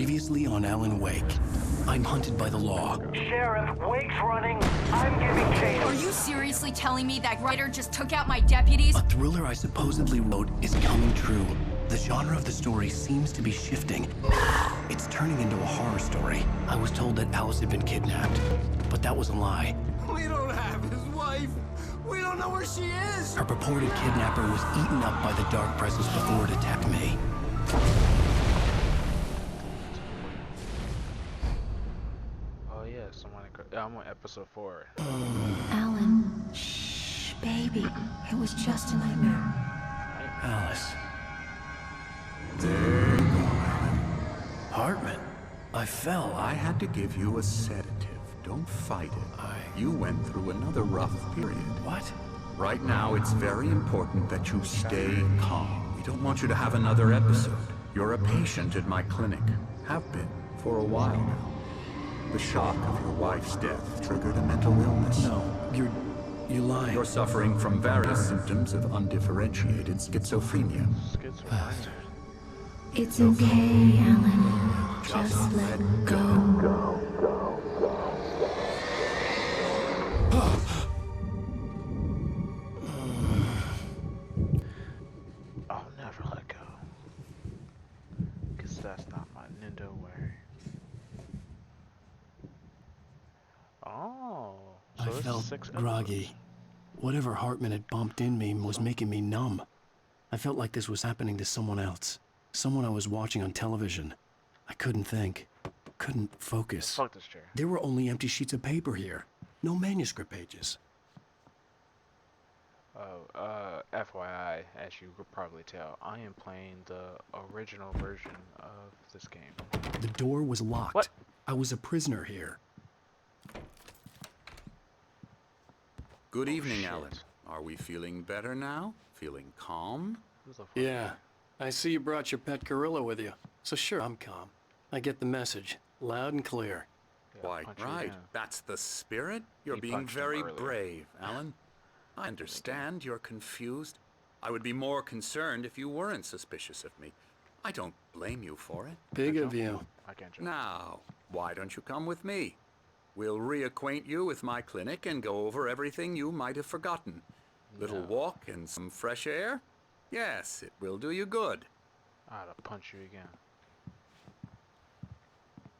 Previously on Alan Wake. I'm hunted by the law. Sheriff, Wake's running. I'm giving chase. Are you seriously telling me that writer just took out my deputies? A thriller I supposedly wrote is coming true. The genre of the story seems to be shifting. It's turning into a horror story. I was told that Alice had been kidnapped, but that was a lie. We don't have his wife. We don't know where she is. Her purported kidnapper was eaten up by the dark presence before it attacked me. Oh yeah, someone. I'm on episode 4. Alan, shh, baby. It was just a nightmare. Alice. There you go, Alan. Hartman. I fell. I had to give you a sedative. Don't fight it. You went through another rough period. What? Right now, it's very important that you stay calm. We don't want you to have another episode. You're a patient at my clinic. Have been for a while now. The shock of your wife's death triggered a mental illness. No, you're lying. You're suffering from various symptoms of undifferentiated schizophrenia. It's okay, Alan. Just let go. I'll never let go. Cause that's not my Nintendo way. Oh. So I this is felt 6 groggy. episodes. Whatever Hartman had bumped in me was making me numb. I felt like this was happening to someone else. Someone I was watching on television. I couldn't think. Couldn't focus. Fuck this chair. There were only empty sheets of paper here. No manuscript pages. FYI, as you could probably tell, I am playing the original version of this game. The door was locked. What? I was a prisoner here. Good evening, shit. Alan. Are we feeling better now? Feeling calm? Who's the fuck? Yeah. I see you brought your pet gorilla with you. So sure, I'm calm. I get the message. Loud and clear. Yeah, Quite punch you right. down. That's the spirit. You're He being punched him very earlier. brave, Alan. I understand you're confused. I would be more concerned if you weren't suspicious of me. I don't blame you for it. Big of you. I can't jump. Now, why don't you come with me? We'll reacquaint you with my clinic and go over everything you might have forgotten. Little No. walk and some fresh air? Yes, it will do you good. I'd punch you again.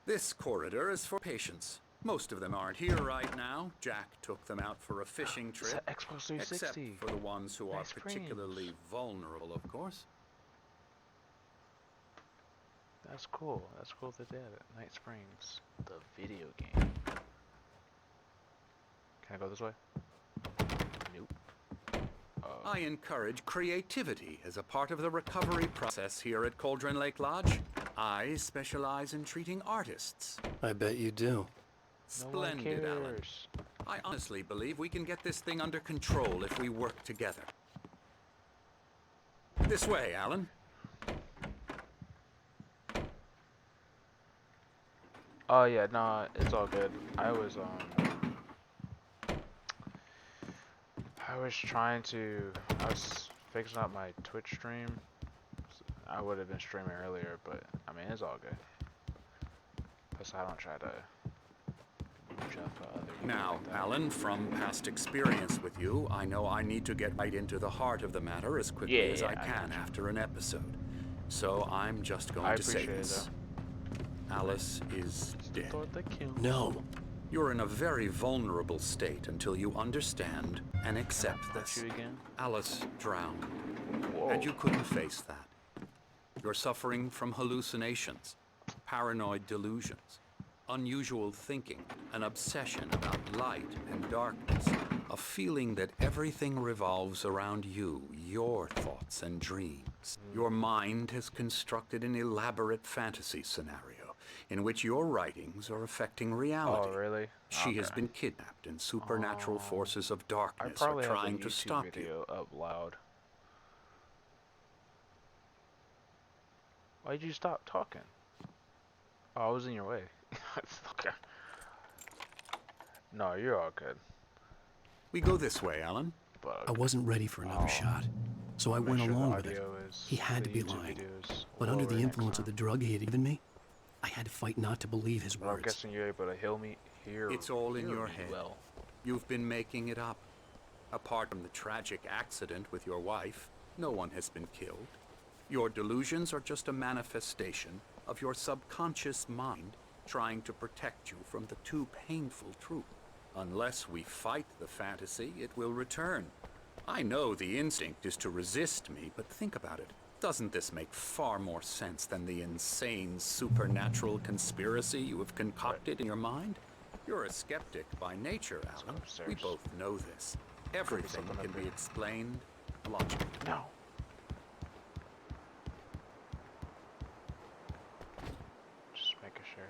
This corridor is for patients. Most of them aren't here right now. Jack took them out for a fishing It's trip. an Xbox 360. Except for the ones who are Nice particularly frames. vulnerable, of course. That's cool. That's cool that they have it. Night Springs, the video game. Can I go this way? Nope. I encourage creativity as a part of the recovery process here at Cauldron Lake Lodge. I specialize in treating artists. I bet you do. No one Splendid, Alan. cares. I honestly believe we can get this thing under control if we work together. This way, Alan. Oh yeah, no, it's all good. I was fixing up my Twitch stream. I would have been streaming earlier, but I mean it's all good. Plus I don't try to mooch off other people Now, like that. Alan, from past experience with you, I know I need to get right into the heart of the matter as quickly as I Yeah, I can gotcha. after an episode. So I'm just going I to say appreciate it, this. Alice is dead. Thought they killed. No. You're in a very vulnerable state until you understand and accept Punch this. you again? Alice drowned, Whoa. and you couldn't face that. You're suffering from hallucinations, paranoid delusions, unusual thinking, an obsession about light and darkness, a feeling that everything revolves around you, your thoughts and dreams. Your mind has constructed an elaborate fantasy scenario in which your writings are affecting reality. Oh really? She has Okay. been kidnapped, and supernatural Oh. forces of I darkness are probably have trying the to YouTube stop you. video up loud. Why'd you stop talking? Oh, I was in your way. Okay. No, you're all good. We go this way, Alan. But I wasn't ready for another shot. So I make went sure the along with it. audio is- He had the to be YouTube lying. videos But under lower the next influence of the time. drug he had given me, I had to fight not to believe his But I'm words. guessing you're able to hear It's all in hear your me head. well. You've been making it up. Apart from the tragic accident with your wife, no one has been killed. Your delusions are just a manifestation of your subconscious mind trying to protect you from the too painful truth. Unless we fight the fantasy, it will return. I know the instinct is to resist me, but think about it. Doesn't this make far more sense than the insane supernatural conspiracy you have concocted in your mind? You're a skeptic by nature, Alan. upstairs. We both know this. Everything something can up be here. explained logically. No. Just making sure.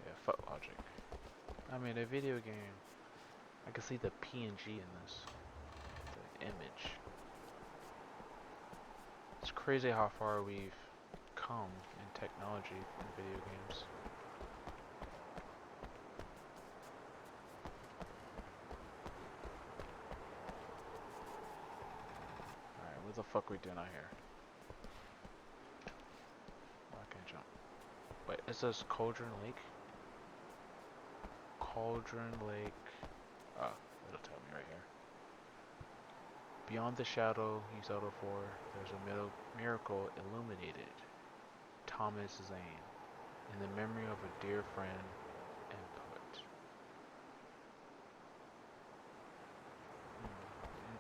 Yeah, fuck logic. I mean, a video game. I can see the PNG in this. The image. It's crazy how far we've come in technology in video games. Alright, what the fuck are we doing out here? Oh, I can't jump. Wait, it says Cauldron Lake? Cauldron Lake. Oh, it'll tell me right here. Beyond the shadow he's out of for, there's a miracle illuminated. Thomas Zane. In the memory of a dear friend and poet.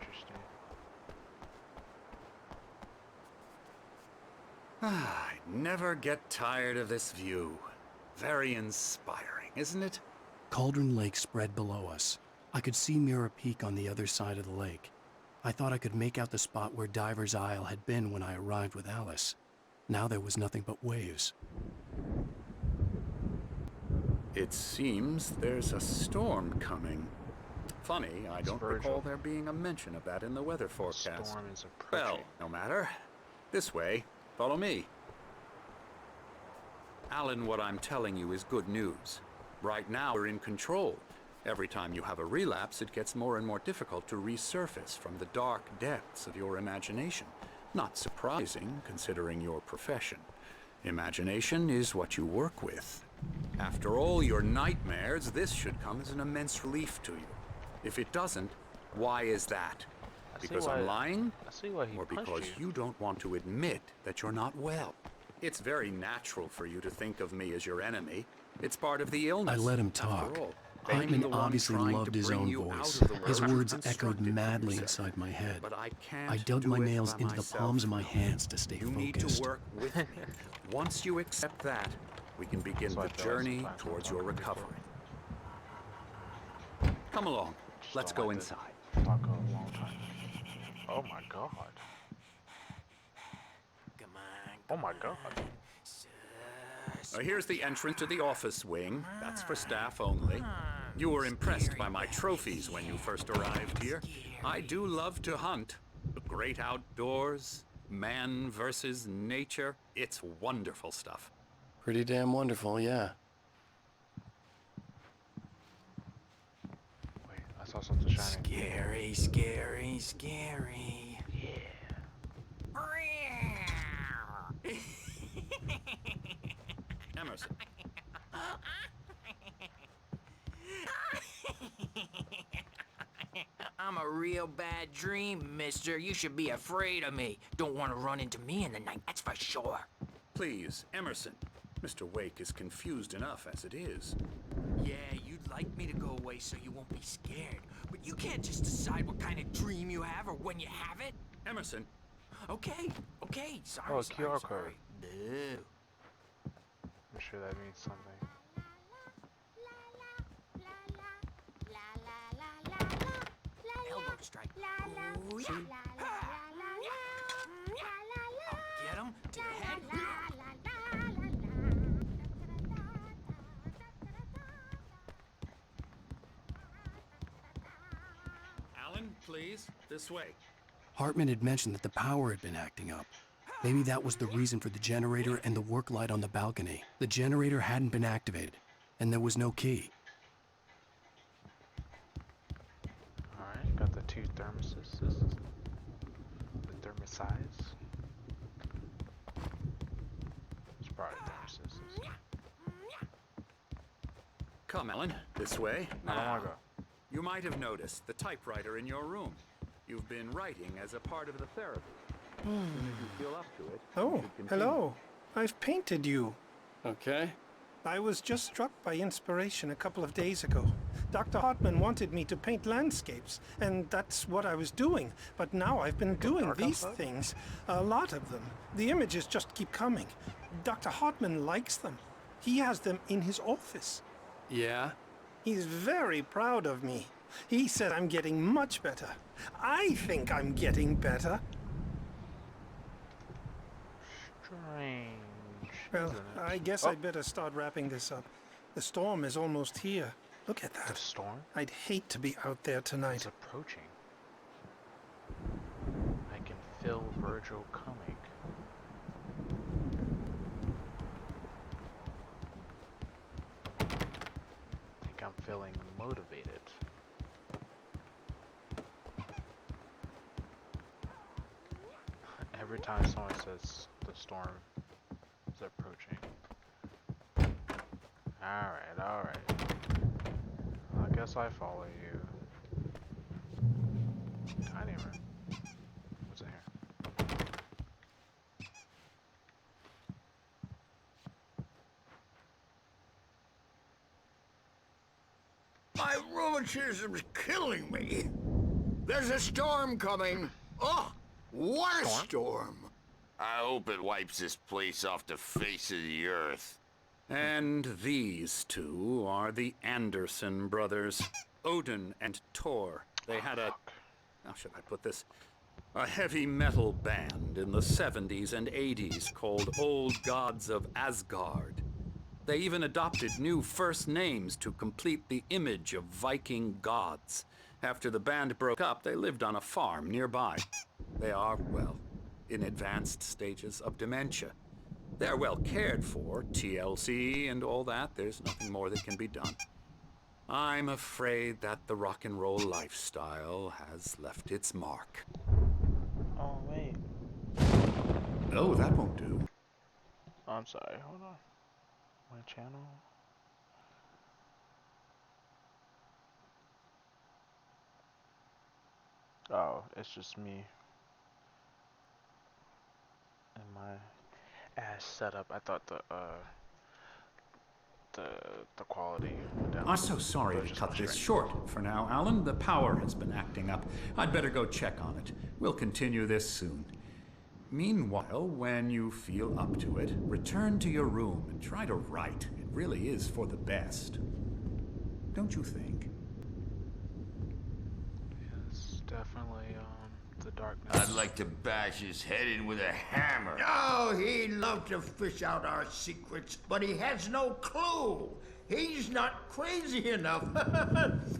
Interesting. I never get tired of this view. Very inspiring, isn't it? Cauldron Lake spread below us. I could see Mirror Peak on the other side of the lake. I thought I could make out the spot where Diver's Isle had been when I arrived with Alice. Now there was nothing but waves. It seems there's a storm coming. Funny, I don't Virgil. recall there being a mention of that in the weather forecast. Storm is approaching. Well, no matter. This way. Follow me. Alan, what I'm telling you is good news. Right now, we're in control. Every time you have a relapse, it gets more and more difficult to resurface from the dark depths of your imagination. Not surprising, considering your profession. Imagination is what you work with. After all your nightmares, this should come as an immense relief to you. If it doesn't, why is that? Because I'm lying? I see why he Or punched because you don't want to admit that you're not well? It's very natural for you to think of me as your enemy. It's part of the illness. I let him After talk. all, I'm Hartman the one obviously trying loved to his bring own you out voice. of the His world words you echoed constructed for madly yourself. inside my head. But I can't I dubbed do my it nails by into the myself. palms of my hands to stay You need focused. to work with me. Once you accept that, we can begin So I the feel journey like sometimes towards I'm your not recovery. Come along. Just Let's don't go like to inside. talk a long time. Oh my god. Come on. Oh my god. Here's the entrance to the office wing. That's for staff only. You were impressed by my trophies when you first arrived here. I do love to hunt. The great outdoors, man versus nature. It's wonderful stuff. Pretty damn wonderful, yeah. Wait, I saw something shining. Scary, scary, scary. Emerson. I'm a real bad dream, mister. You should be afraid of me. Don't want to run into me in the night, that's for sure. Please, Emerson. Mr. Wake is confused enough as it is. Yeah, you'd like me to go away so you won't be scared. But you can't just decide what kind of dream you have or when you have it. Emerson, Okay, sorry, Oh, sorry, QR sorry. code. Boo. I'm sure that means something. Elbow strike. Ooh, yeah. I'll get him to the head. Alan, please, this way. Hartman had mentioned that the power had been acting up. Maybe that was the reason for the generator and the work light on the balcony. The generator hadn't been activated, and there was no key. Alright, got the two thermoses. This is the thermosize. probably notices this. Come, Alan, this way. I don't wanna Now, go. you might have noticed the typewriter in your room. You've been writing as a part of the therapy. As soon as you feel up to it, you Oh, should continue. hello. I've painted you. Okay. I was just struck by inspiration a couple of days ago. Dr. Hartman wanted me to paint landscapes, and that's what I was doing. But now I've been doing dark these outside? things, a lot of them. The images just keep coming. Dr. Hartman likes them. He has them in his office. Yeah? He's very proud of me. He said I'm getting much better. I think I'm getting better. Strange. Well, isn't it? I guess Oh, I'd better start wrapping this up. The storm is almost here. Look at the that. storm I'd hate to be out there is tonight. approaching. I can feel Virgil coming. I think I'm feeling motivated. Every time someone says the storm is approaching. Alright, alright. I guess I follow you. Tiny room. What's in here? My rheumatism's killing me. There's a storm coming. Oh, what a storm. I hope it wipes this place off the face of the earth. And these two are the Anderson brothers, Odin and Thor. They had a, how should I put this? A heavy metal band in the 70s and 80s called Old Gods of Asgard. They even adopted new first names to complete the image of Viking gods. After the band broke up, they lived on a farm nearby. They are, well, in advanced stages of dementia. They're well cared for, TLC and all that. There's nothing more that can be done. I'm afraid that the rock and roll lifestyle has left its mark. Oh, wait. Oh, that won't do. Oh, I'm sorry, hold on. My channel? Oh, it's just me. And my ass setup. I thought the quality went down. I'm so sorry But it to just cut went this straight. short for now, Alan. The power has been acting up. I'd better go check on it. We'll continue this soon. Meanwhile, when you feel up to it, return to your room and try to write. It really is for the best. Don't you think? It's definitely the darkness. I'd like to bash his head in with a hammer. Oh, he'd love to fish out our secrets, but he has no clue. He's not crazy enough.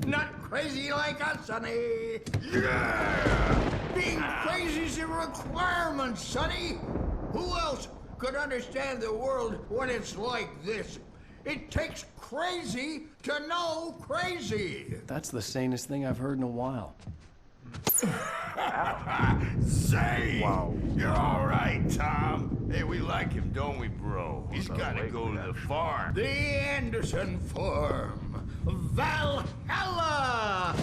Not crazy like us, Sonny. Yeah! Being crazy's a requirement, Sonny. Who else could understand the world when it's like this? It takes crazy to know crazy. That's the sanest thing I've heard in a while. Say, Wow. you're all right, Tom. Hey, we like him, don't we, bro? He's got to go to the farm. The Anderson farm. Valhalla!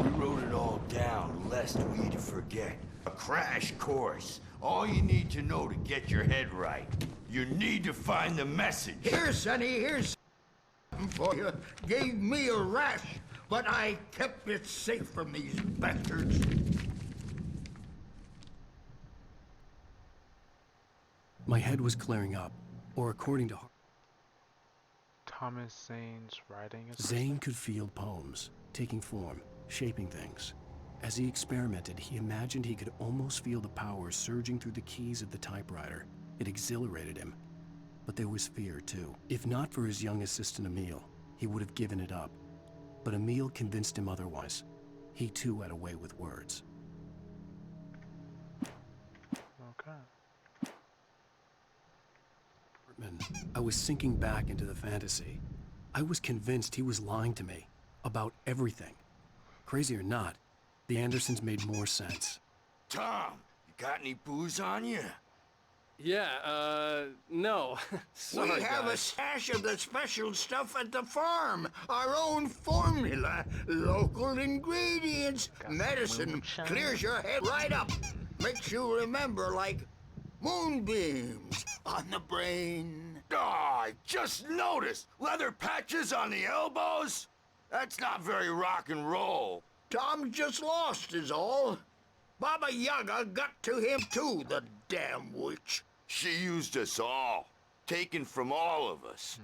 We wrote it all down, lest we'd forget. A crash course. All you need to know to get your head right. You need to find the message. Here, Sonny, here's something for you. Gave me a rash, but I kept it safe from these bastards. My head was clearing up, or according to Thomas Zane's writing is Zane could feel poems, taking form, shaping things. As he experimented, he imagined he could almost feel the power surging through the keys of the typewriter. It exhilarated him. But there was fear, too. If not for his young assistant Emil, he would have given it up. But Emil convinced him otherwise. He too had a way with words. okay. I was sinking back into the fantasy. I was convinced he was lying to me about everything. Crazy or not, the Andersons made more sense. Tom, you got any booze on you? No. Sorry, We have a guys. stash of the special stuff at the farm. Our own formula, local ingredients, medicine. Clears your head right up. Makes you remember like moonbeams on the brain. I just noticed leather patches on the elbows. That's not very rock and roll. Tom just lost is all. Baba Yaga got to him too, the damn witch. She used us all, taken from all of us.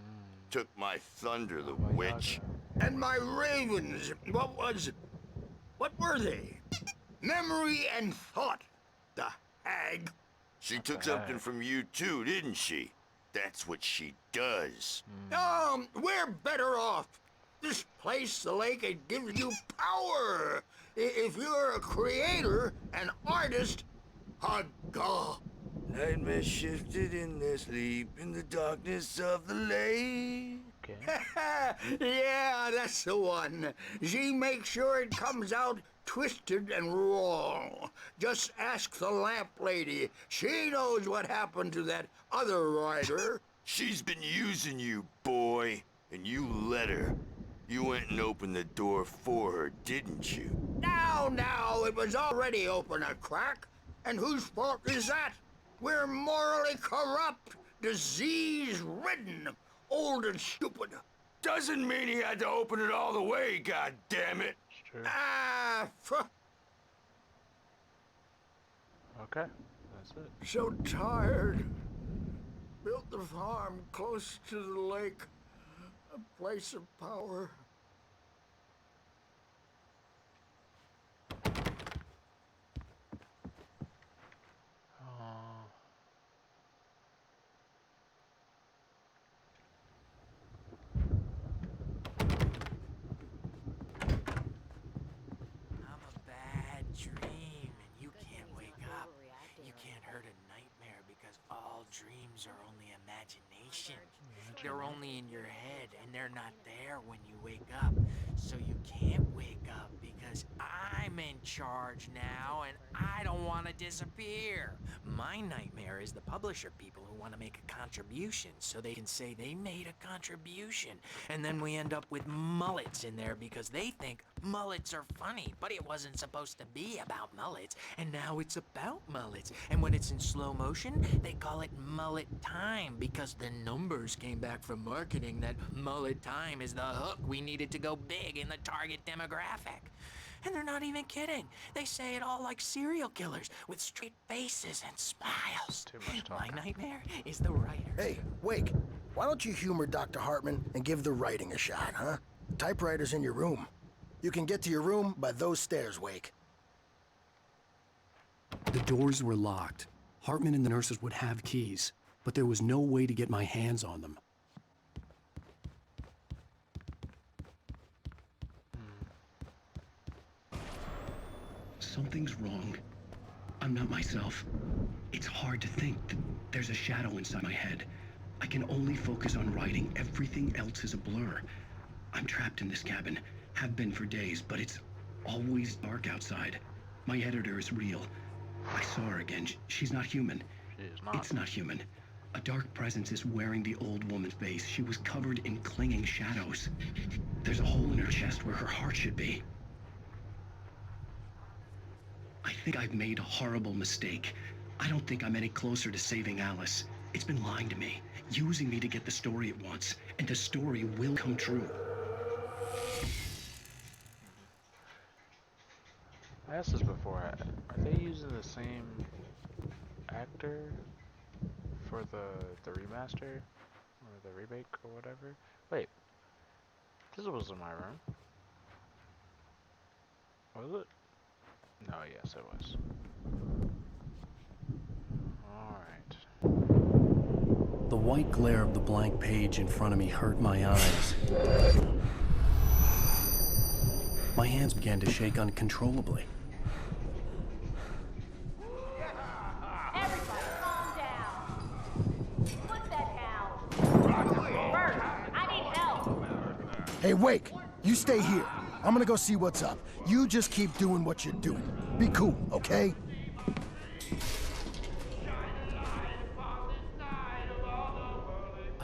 Took my thunder, the witch. And my ravens, what were they? Memory and thought, the hag. She took something from you too, didn't she? That's what she does. We're better off. This place, the lake, it gives you power. If you're a creator, an artist, a god. Nightmare shifted in their sleep in the darkness of the lake. Yeah, that's the one. She makes sure it comes out twisted and wrong. Just ask the lamp lady. She knows what happened to that other writer. She's been using you, boy, and you let her. You went and opened the door for her, didn't you? Now, it was already open a crack. And whose fault is that? We're morally corrupt, disease-ridden, old and stupid. Doesn't mean he had to open it all the way, goddammit. True. Okay, that's it. So tired. Built the farm close to the lake. A place of power. Dreams are only imagination. They're only in your head, and they're not there when you wake up. So you can't wake up because I'm in charge now, and I don't want to disappear. My nightmare is the publisher people who want to make a contribution so they can say they made a contribution. And then we end up with mullets in there because they think mullets are funny, but it wasn't supposed to be about mullets, and now it's about mullets. And when it's in slow motion, they call it mullet time because the numbers came back from marketing that mullet time is the hook we needed to go big in the target demographic. And they're not even kidding. They say it all like serial killers with straight faces and smiles. Too much talking. My nightmare is the writers. Hey, Wake, why don't you humor Dr. Hartman and give the writing a shot, huh? Typewriter's in your room. You can get to your room by those stairs, Wake. The doors were locked. Hartman and the nurses would have keys, but there was no way to get my hands on them. Something's wrong. I'm not myself. It's hard to think that there's a shadow inside my head. I can only focus on writing. Everything else is a blur. I'm trapped in this cabin. Have been for days, but it's always dark outside. My editor is real. I saw her again. She's not human. She is not. It's not human. A dark presence is wearing the old woman's face. She was covered in clinging shadows. There's a hole in her chest where her heart should be. I think I've made a horrible mistake. I don't think I'm any closer to saving Alice. It's been lying to me, using me to get the story it wants, and the story will come true. I asked this before. Are they using the same actor for the remaster or the remake or whatever? Wait, this was in my room. Was it? No, yes, it was. Alright. The white glare of the blank page in front of me hurt my eyes. My hands began to shake uncontrollably. Everybody calm down. Put that down. Bert, I need help. Hey, Wake, you stay here. I'm gonna go see what's up. You just keep doing what you're doing. Be cool, okay?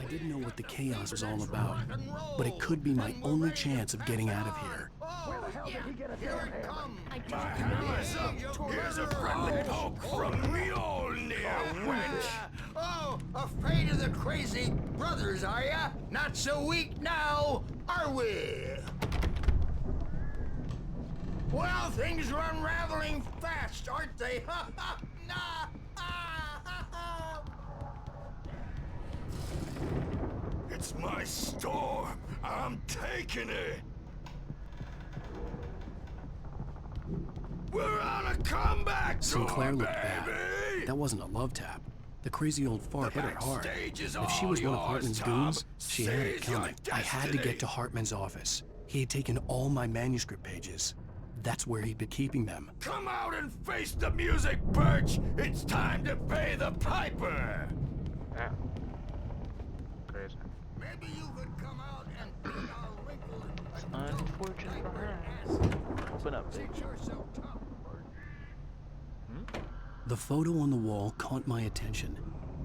didn't know what the chaos was all about, but it could be my only chance of getting out of here. Where the hell did he get a damn hammer? I don't know. Here's a friendly poke from Mjolnir, wench. Oh, afraid of the crazy brothers, are ya? Not so weak now, are we? Well, things are unraveling fast, aren't they? Ha ha! Nah! It's my storm. I'm taking it. We're on a comeback tour, Sinclair looked baby. bad. That wasn't a love tap. The crazy old fart hit her hard. backstage is And if she all was one of yours, Hartman's Tom. goons, she had it Seize your coming. I had to get destiny. to Hartman's office. He had taken all my manuscript pages. That's where he'd been keeping them. Come out and face the music, Birch. It's time to pay the piper. Yeah. Crazy. Maybe you could come out and paint our wrinkled and Unfortunate for her. Open up, bitch. Sit yourself tough, Bert. The photo on the wall caught my attention.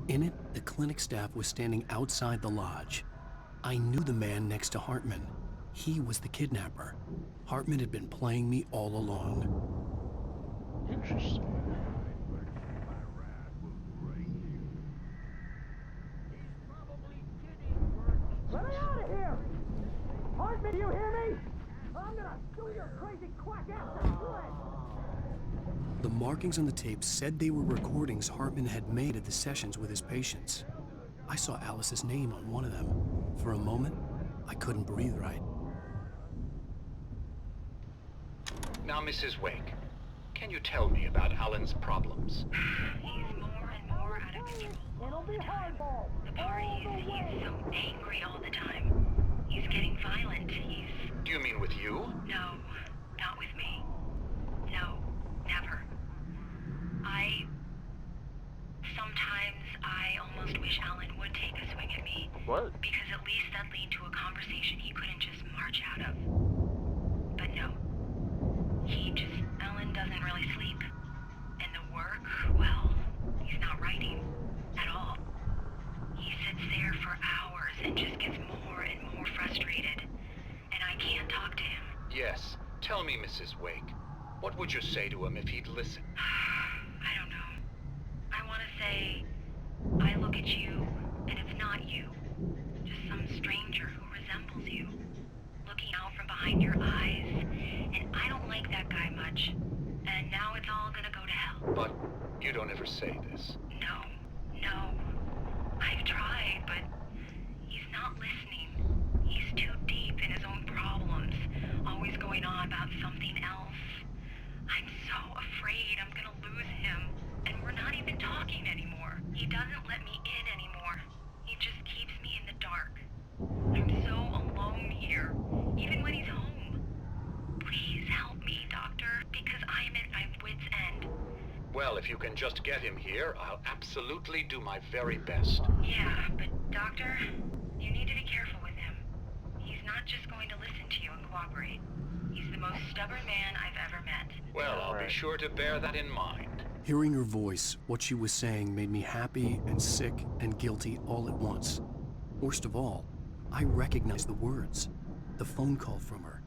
In it, the clinic staff was standing outside the lodge. I knew the man next to Hartman. He was the kidnapper. Hartman had been playing me all along. Interesting. Let me out of here! Hartman, you hear me? I'm gonna sue your crazy quack ass to shreds! The markings on the tape said they were recordings Hartman had made at the sessions with his patients. I saw Alice's name on one of them. For a moment, I couldn't breathe right. Now, Mrs. Wake, can you tell me about Alan's problems? He's more and more out of control. It'll be hardball! The parties, he's so angry all the time. He's getting violent. He's... Do you mean with you? No, not with me. No, never. Sometimes I almost wish Alan would take a swing at me. What? Because at least that'd lead to a conversation he couldn't just march out of. But no. Alan doesn't really sleep. And the work, well, he's not writing at all. He sits there for hours and just gets more and more frustrated. And I can't talk to him. Yes. Tell me, Mrs. Wake. What would you say to him if he'd listen? I don't know. I want to say, I look at you, and it's not you. Just some stranger who resembles you. Looking out from behind your eyes, and I don't like that guy much. And now it's all gonna go to hell. But you don't ever say this. No. I've tried, but he's not listening. He's too deep in his own problems, always going on about something else. I'm so afraid I'm gonna lose him, and we're not even talking anymore. He doesn't let me in anymore. He just keeps me in the dark. I'm so alone here, even when he's home. Please help me, Doctor, because I'm at my wit's end. Well, if you can just get him here, I'll absolutely do my very best. Yeah, but Doctor, you need to be careful with him. He's not just going to listen to you and cooperate. He's the most stubborn man I've ever met. Well, I'll be sure to bear that in mind. Hearing her voice, what she was saying made me happy and sick and guilty all at once. Worst of all, I recognized the words. The phone call from her.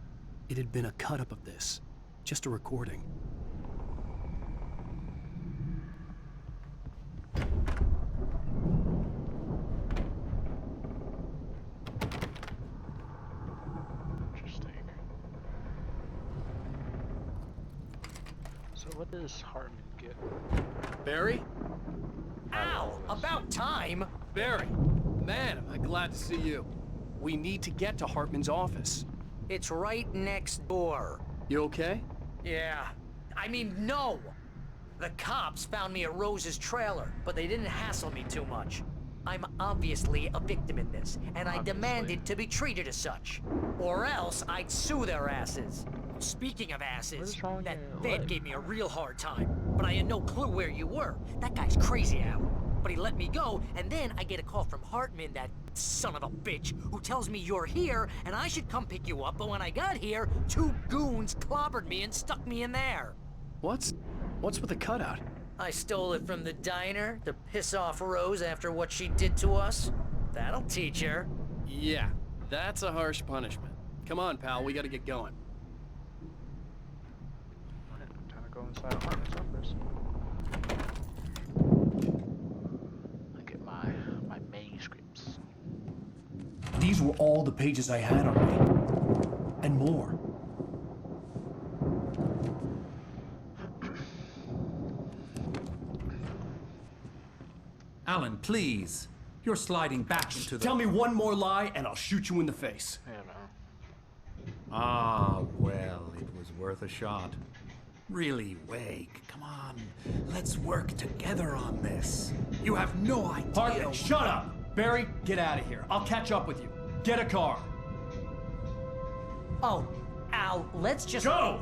It had been a cut-up of this. Just a recording. Interesting. So what does Hartman get? Barry? Ow! About time! Barry! Man, am I glad to see you. We need to get to Hartman's office. It's right next door. You okay? Yeah. I mean, no! The cops found me at Rose's trailer, but they didn't hassle me too much. I'm obviously a victim in this, and I demanded to be treated as such. Or else I'd sue their asses. Speaking of asses, that Fed gave me a real hard time, but I had no clue where you were. That guy's crazy, Al. But he let me go, and then I get a call from Hartman, that son of a bitch, who tells me you're here, and I should come pick you up, but when I got here, 2 goons clobbered me and stuck me in there. What's with the cutout? I stole it from the diner to piss off Rose after what she did to us. That'll teach her. Yeah, that's a harsh punishment. Come on, pal, we gotta get going. Alright, time to go inside Hartman's office. Look at my manuscripts. These were all the pages I had on me. And more. Alan, please. You're sliding back into the... Tell me one more lie and I'll shoot you in the face. Yeah, man. Ah, well, it was worth a shot. Really, Wake, come on. Let's work together on this. You have no idea... Hartman, shut up! Barry, get out of here. I'll catch up with you. Get a car. Oh, Al, let's just... Go!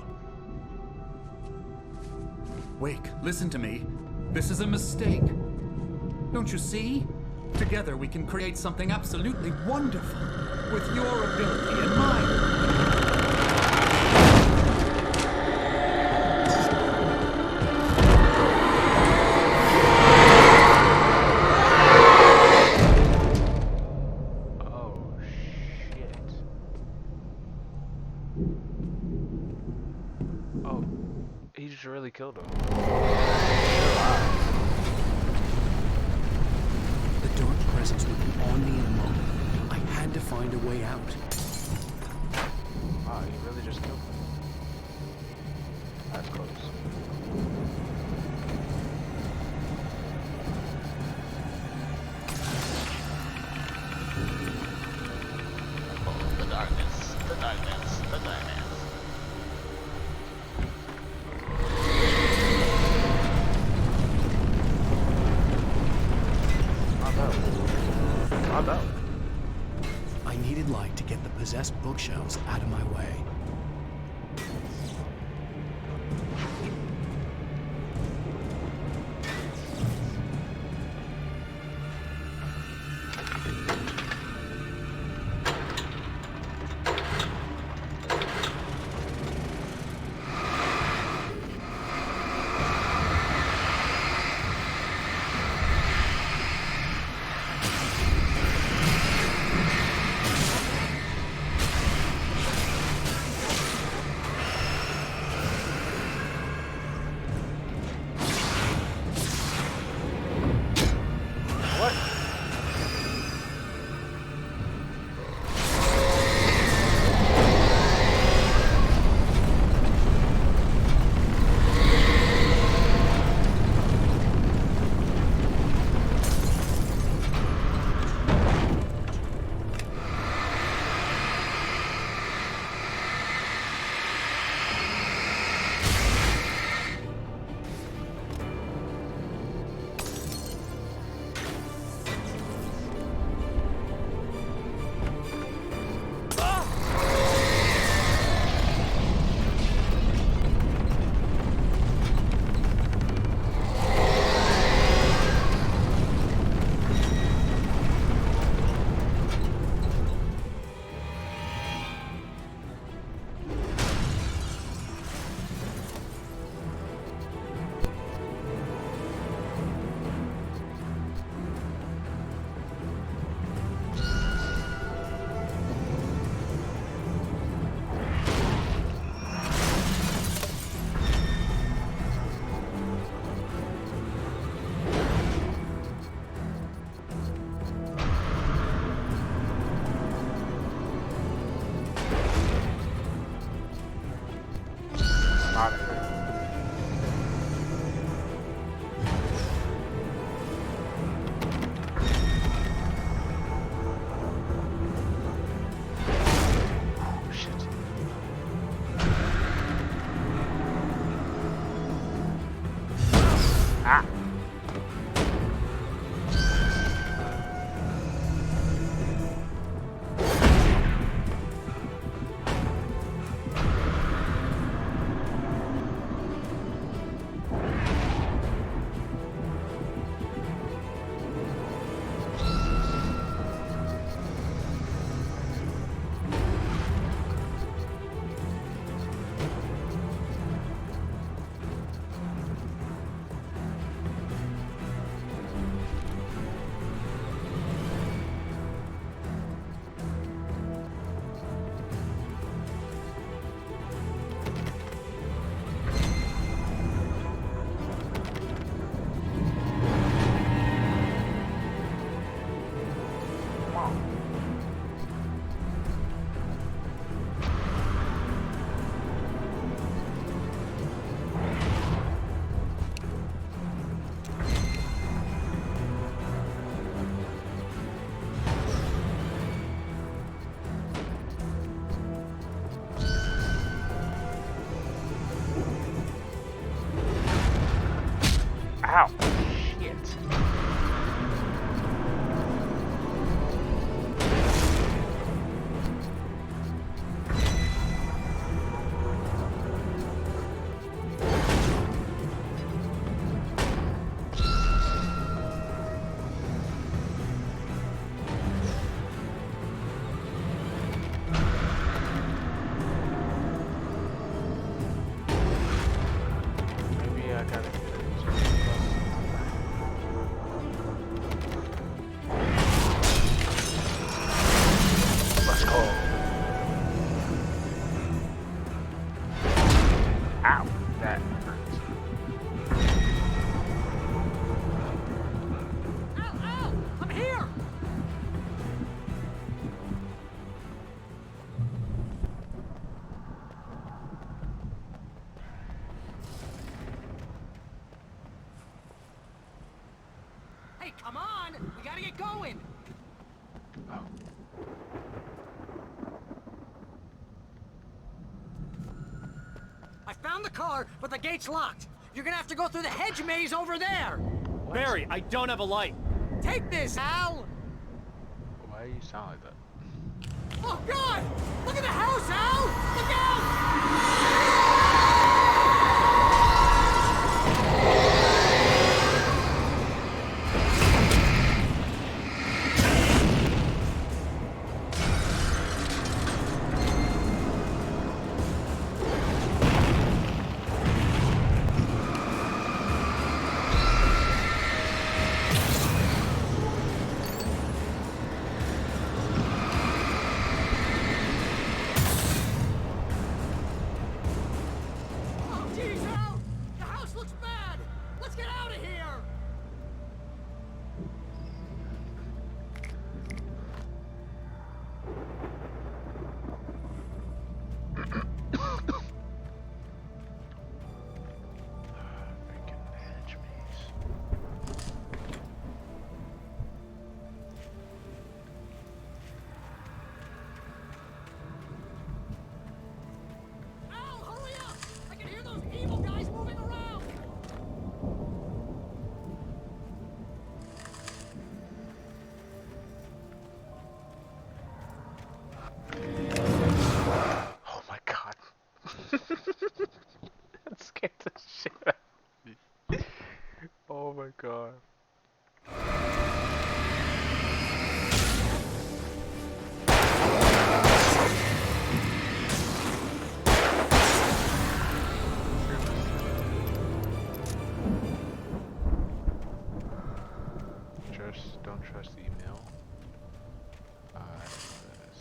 Wake, listen to me. This is a mistake. Don't you see? Together we can create something absolutely wonderful. With your ability and mine. Oh, shit. Oh, he just really killed him. The dark presence would be on me in a moment. I had to find a way out. Wow, he really just killed him. That's close. Oh, the darkness, the darkness, the darkness. Not bad. I needed light to get the possessed bookshelves out of my way. Ow! Shit. Maybe I gotta get Let's go. Ow, that hurts. Ow, ow! I'm here! Hey, come on! We gotta get going! I found the car, but the gate's locked. You're gonna have to go through the hedge maze over there! Barry, I don't have a light. Take this, Al! Why do you sound like that? Oh, God! Look at the house, Al! Look out! Oh, jeez, Al! The house looks bad! Let's get out of here! Freaking hedge maze. Al, hurry up! I can hear those evil guys moving around! Oh my god. That scared the shit out of me. Oh my god. Just don't trust the email. I don't know what that is.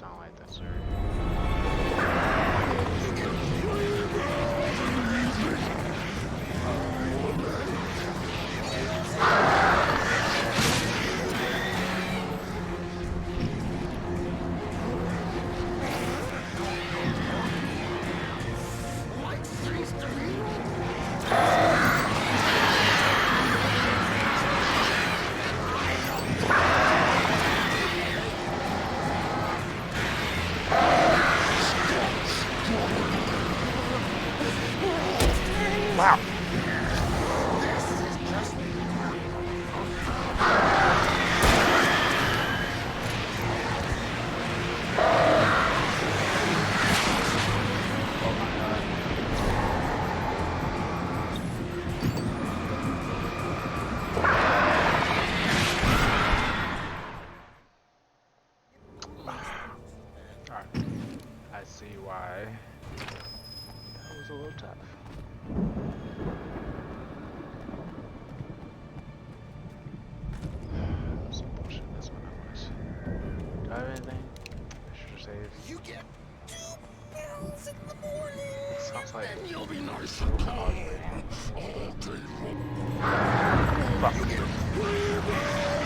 sound like that, sir. Wow. Alright. I see why that was a little tough. Some bullshit, that's what that was. Do I have anything? Extra save? You get 2 pills in the morning. It sounds like and you'll be nice and calm all day long. You get 3 pills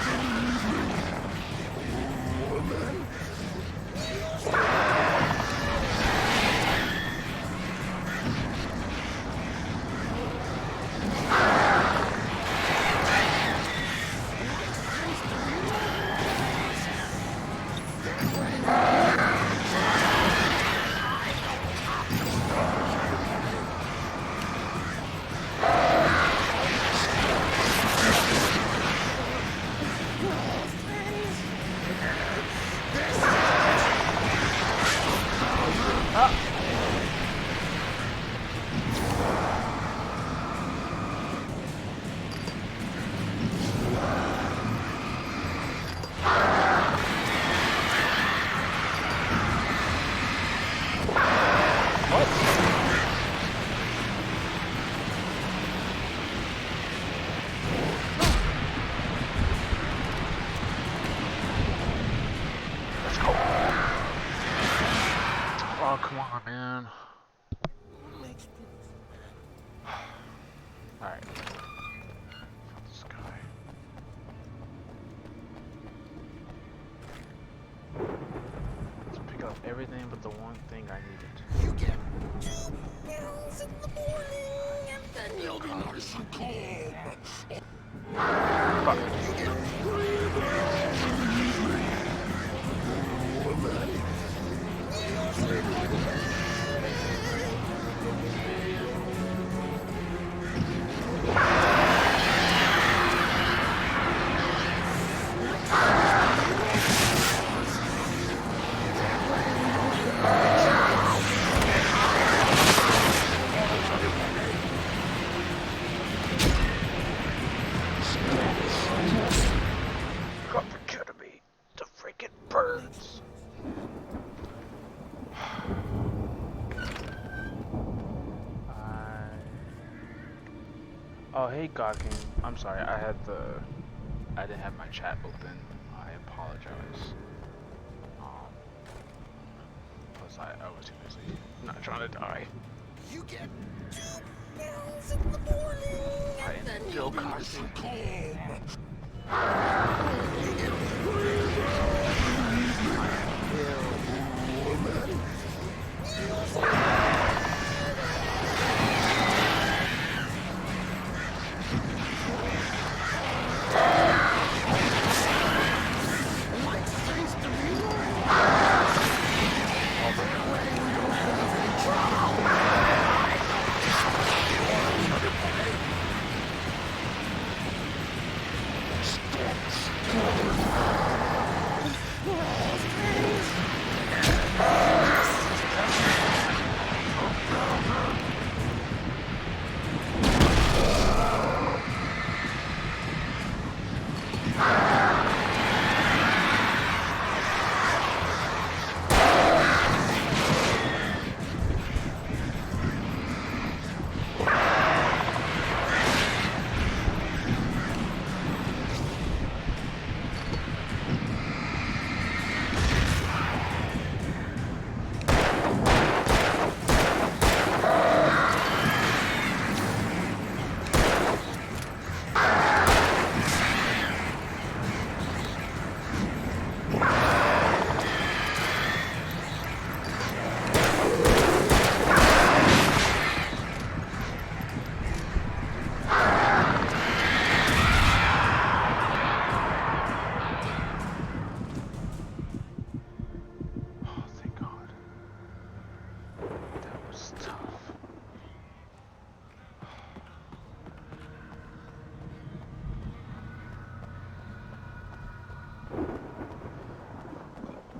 Oh, come on, man. Alright. This guy. Let's pick up everything but the one thing I needed. You get 2 pills in the morning, and then you'll be nice and calm. Fuck. You get 3 pills in the morning. Got the Kirby, the freaking birds. Oh, hey God King. I'm sorry, I didn't have my chat open. I apologize. Plus I was too busy not trying to die. You get 2 pills in the morning, and then you'll be nice and calm. You get 3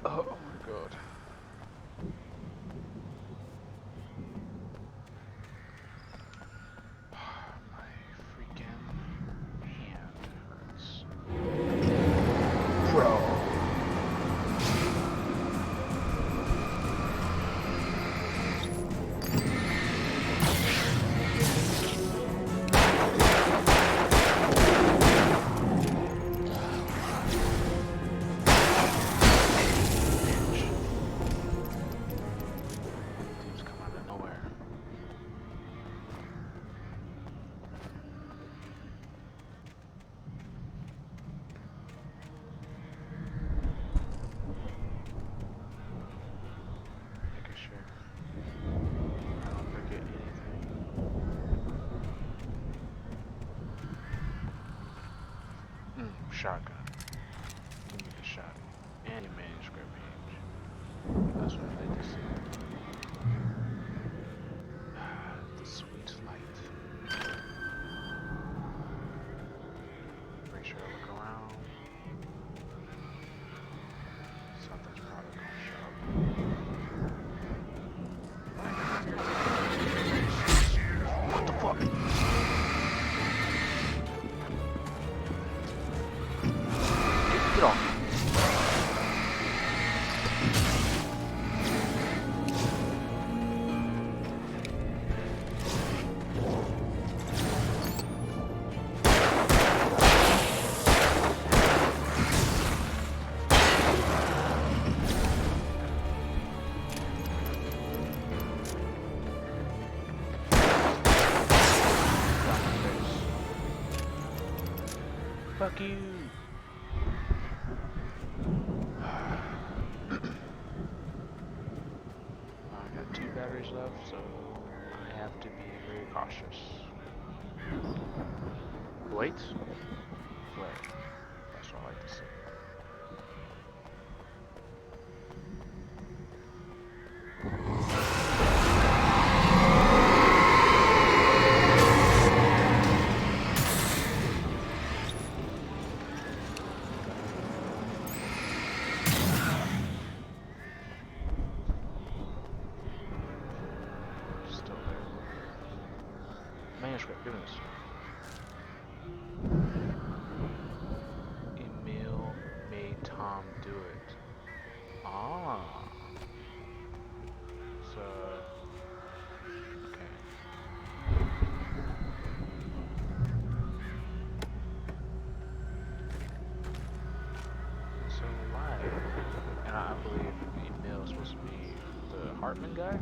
Oh my god. My freaking hand hurts. Bro. Shotgun. Give me the shot. And a manuscript page. That's what I like to see. The sweet light. Pretty sure I look around. Something's probably gonna show up. What the fuck? Get off. Fuck you. I got 2 batteries left, so I have to be very cautious. Wait. Flare. That's what I like to see. Manuscript, goodness. Emil made Tom do it. Ah. So, okay. So why? And I believe Emil is supposed to be the Hartman guy?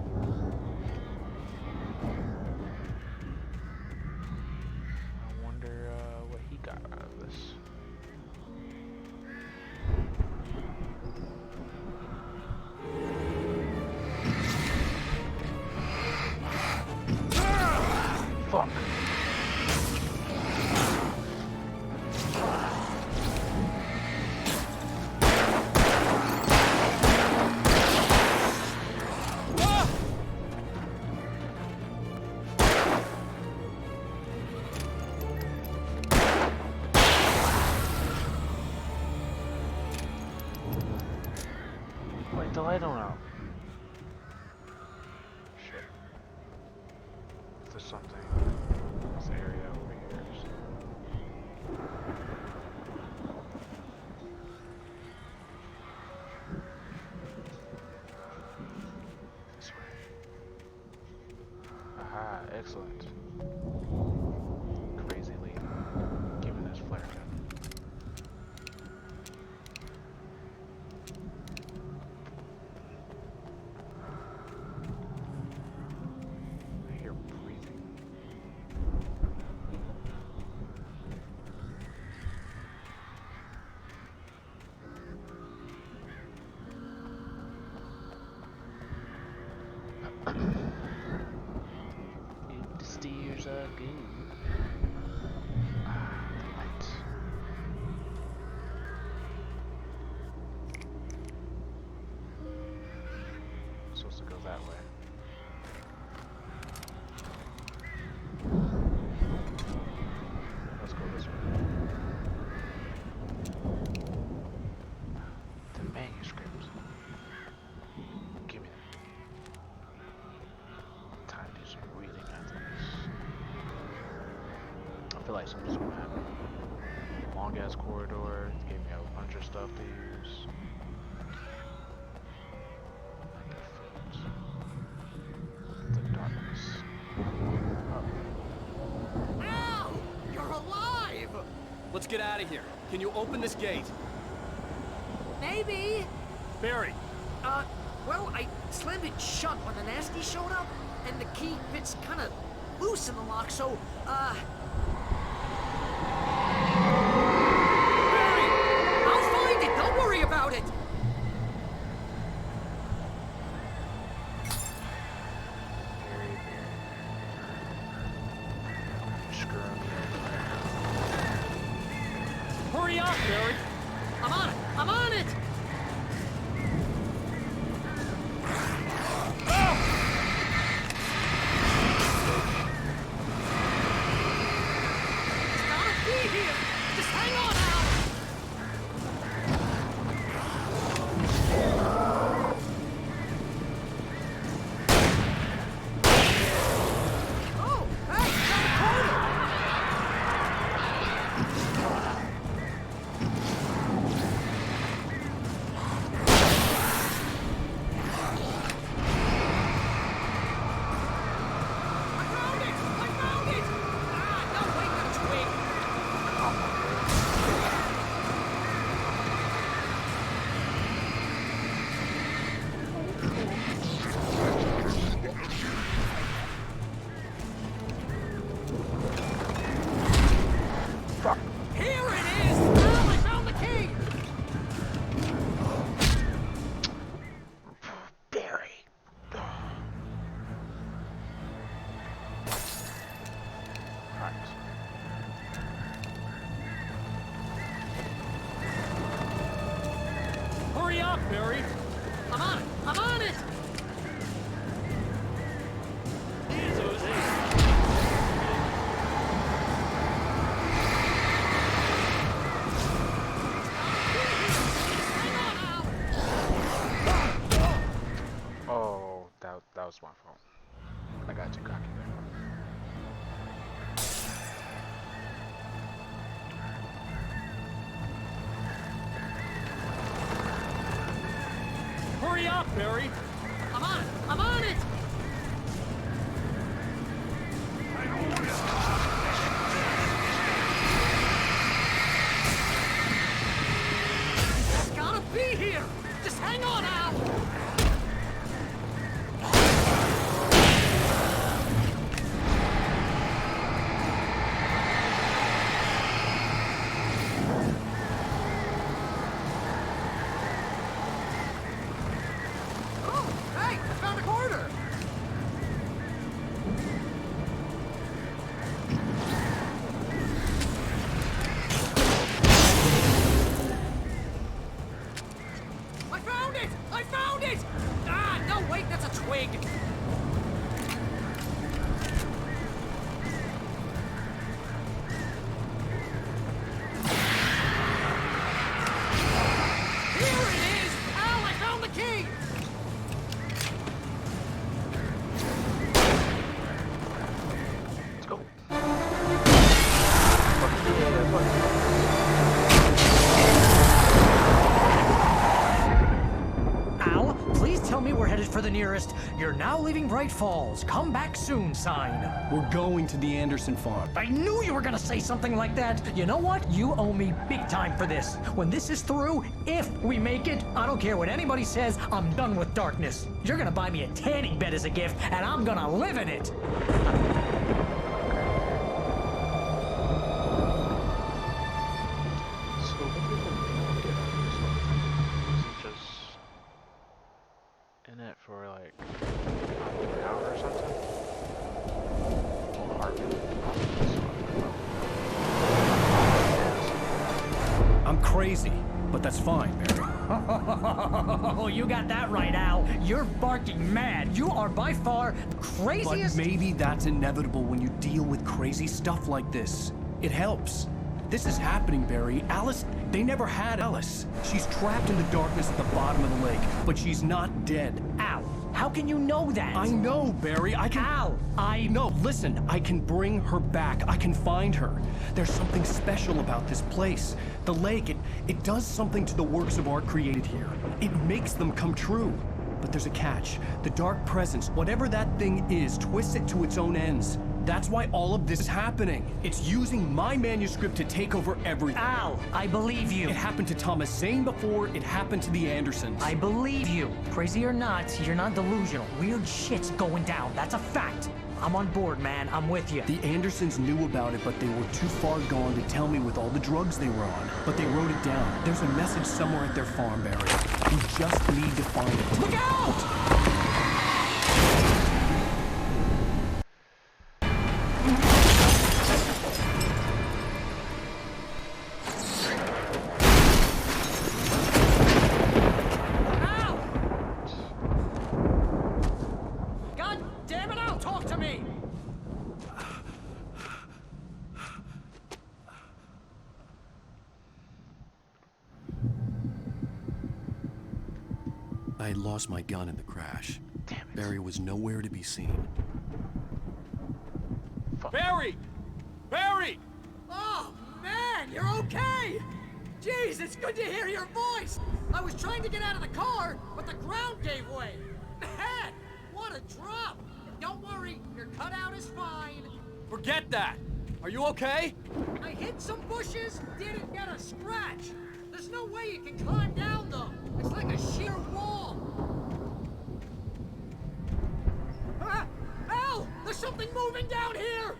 I wonder what he got out of this. Fuck. Wait, the light don't out. Shit. There's something. This area over here. This way. Aha, excellent. Crazy lady. Giving us flare gun. I hear breathing. If the steers are good. Ah, the lights. Supposed to go that way. Let's go this way. The manuscript. lights up, so I'm happy. Long ass corridor, it gave me a bunch of stuff to use. The darkness. Al! You're alive! Let's get out of here. Can you open this gate? Maybe. Barry! Well, I slammed it shut when the nasty showed up, and the key fits kind of loose in the lock, so, Barry! I'll find it! Don't worry about it! Hurry up, Barry! I'm on it! I'm on it! It's gotta be here! Just hang on, Al! Oh, hey, it's on the corner! Here it is! Al, I found the key! Barry. Right. Hurry up, Barry! I'm on it! I'm on it! Oh, that was my fault. I got too cocky there. Hurry up, Barry! I'm on it! I'm on it! It's gotta be here! Just hang on, Al! Oh, hey! I found a corner! I found it! I found it! Ah, no, wait, that's a twig! Here it is! Al, I found the key! Let's go. Al, please tell me we're headed for the nearest "You're now leaving Bright Falls. Come back soon" sign. We're going to the Anderson farm. I knew you were gonna say something like that. You know what? You owe me big time for this. When this is through, if we make it, I don't care what anybody says, I'm done with darkness. You're gonna buy me a tanning bed as a gift, and I'm gonna live in it. So what did we get out of this whole thing? Is it just in it for like an hour or something? I'm crazy, but that's fine, Barry. Oh, you got that right, Al. You're barking mad. You are by far the craziest. But maybe that's inevitable when you deal with crazy stuff like this. It helps. This is happening, Barry. Alice, they never had Alice. She's trapped in the darkness at the bottom of the lake, but she's not dead. Al, How can you know that? I know, Barry. I can... Al, No, listen. I can bring her back. I can find her. There's something special about this place. The lake, it does something to the works of art created here. It makes them come true. But there's a catch. The dark presence, whatever that thing is, twists it to its own ends. That's why all of this is happening. It's using my manuscript to take over everything. Al, I believe you. It happened to Thomas Zane before, it happened to the Andersons. I believe you. Crazy or not, you're not delusional. Weird shit's going down. That's a fact. I'm on board, man. I'm with you. The Andersons knew about it, but they were too far gone to tell me with all the drugs they were on. But they wrote it down. There's a message somewhere at their farm, Barry. We just need to find it. Look out! I had lost my gun in the crash. Damn it. Barry was nowhere to be seen. Barry! Barry! Oh, man, you're okay! Jeez, it's good to hear your voice! I was trying to get out of the car, but the ground gave way. Man, what a drop! Don't worry, your cutout is fine. Forget that! Are you okay? I hit some bushes, didn't get a scratch. There's no way you can climb down, though. It's like a sheer wall. Al! There's something moving down here!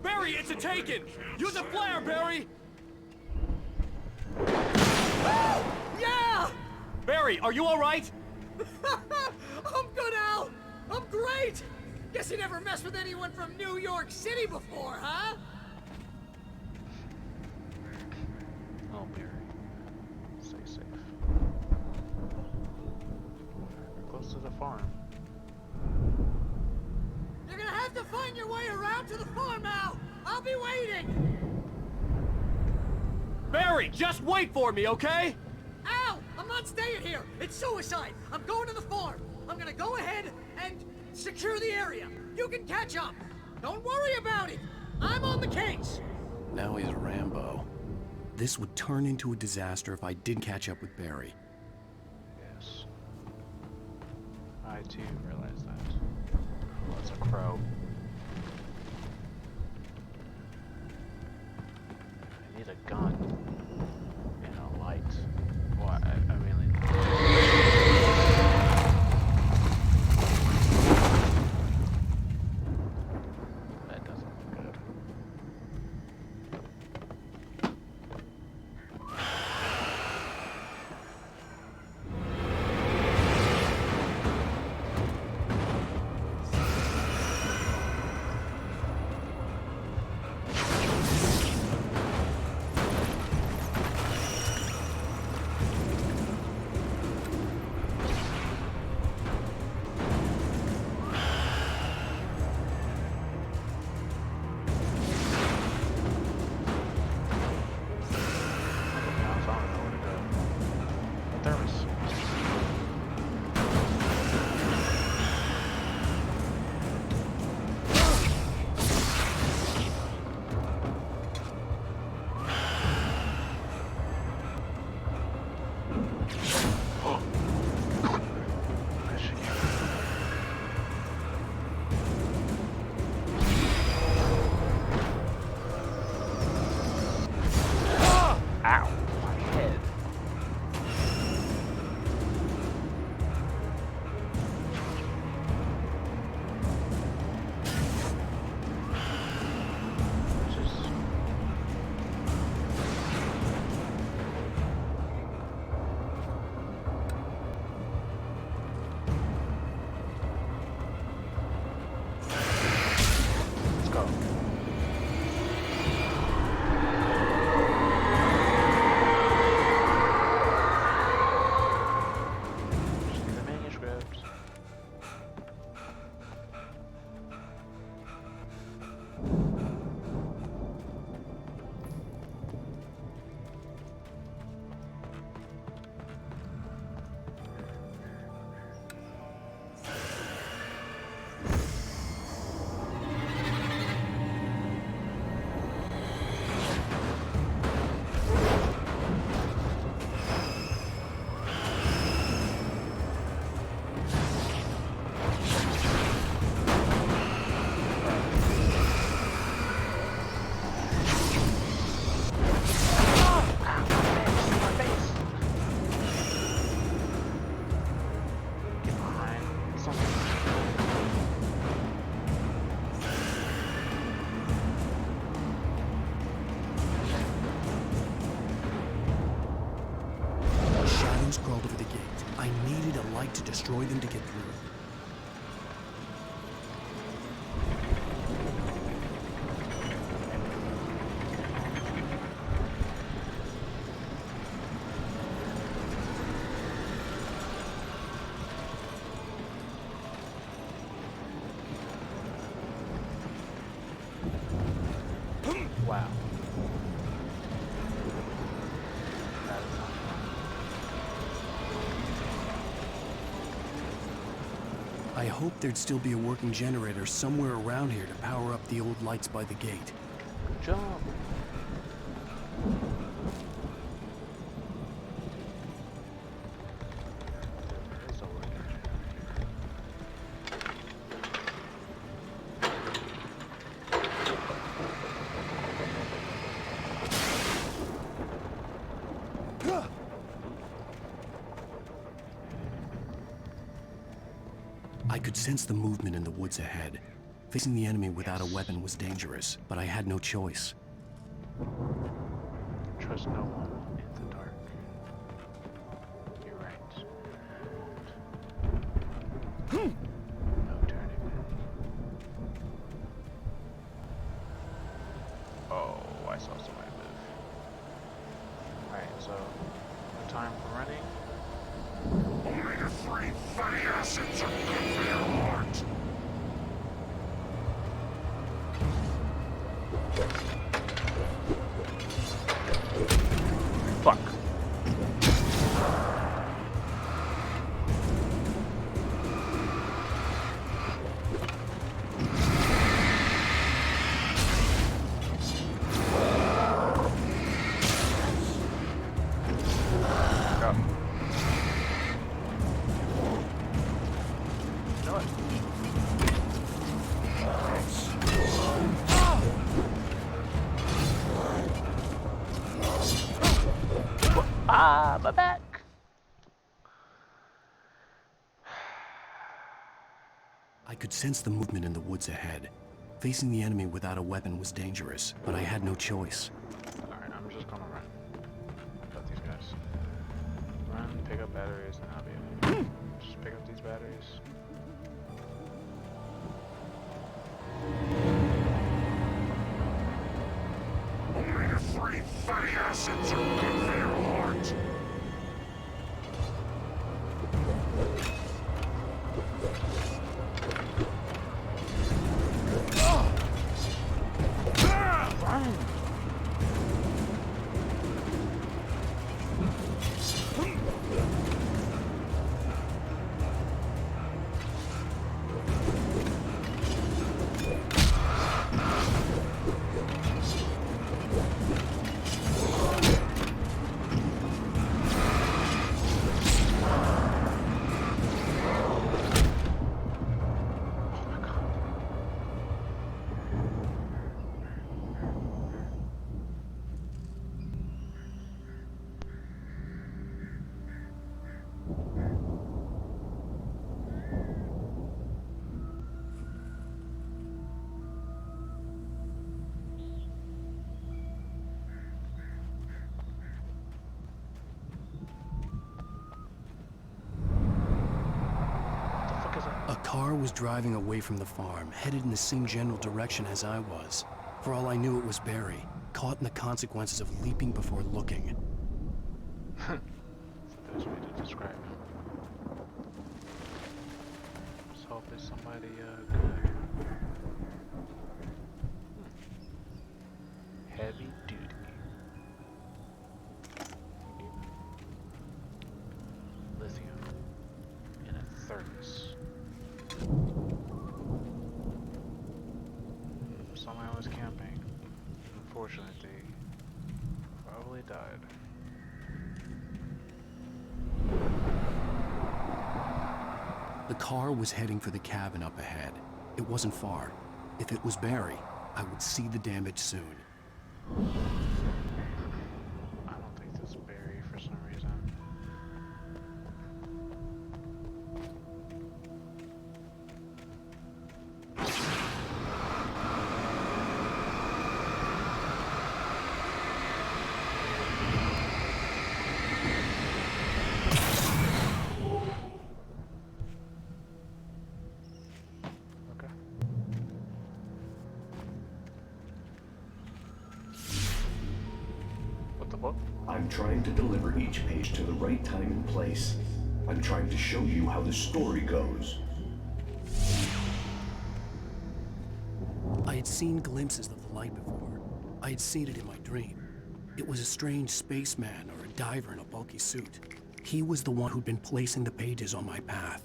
Barry, it's a taken! Use a flare, Barry! Yeah! Barry, are you alright? I'm good, Al! I'm great! Guess you never messed with anyone from New York City before, huh? Oh, Barry. Stay safe. We're close to the farm. You're gonna have to find your way around to the farm, Al! I'll be waiting! Barry, just wait for me, okay? Al! I'm not staying here! It's suicide! I'm going to the farm! I'm gonna go ahead and secure the area! You can catch up! Don't worry about it! I'm on the case! Now he's Rambo. This would turn into a disaster if I did catch up with Barry. Yes. I too realize that. Oh, it's a crow. I need a gun and a light. Well, I really need that doesn't look good. destroy them to get through. Wow. I hoped there'd still be a working generator somewhere around here to power up the old lights by the gate. Jump! I could sense the movement in the woods ahead. Facing the enemy without a weapon was dangerous, but I had no choice. Trust no one in the dark. You're right. No turning. Oh, I saw somebody move. Alright, so no time for running. Only the three funny acids are good for your heart. Fuck. Ah, my back. I could sense the movement in the woods ahead. Facing the enemy without a weapon was dangerous, but I had no choice. Alright, I'm just gonna run. Got these guys. Run, pick up batteries, and I'll be able to just pick up these batteries. Only the three fatty acids are good for your heart. A car was driving away from the farm, headed in the same general direction as I was. For all I knew, it was Barry, caught in the consequences of leaping before looking. That's the best way to describe him. Let's hope it's somebody good. Heavy duty. Lithium in a thermos. Someone was camping. Unfortunately, probably died. The car was heading for the cabin up ahead. It wasn't far. If it was Barry, I would see the damage soon. I don't think this is Barry for some reason. I'm trying to deliver each page to the right time and place. I'm trying to show you how the story goes. I had seen glimpses of the light before. I had seen it in my dream. It was a strange spaceman or a diver in a bulky suit. He was the one who'd been placing the pages on my path.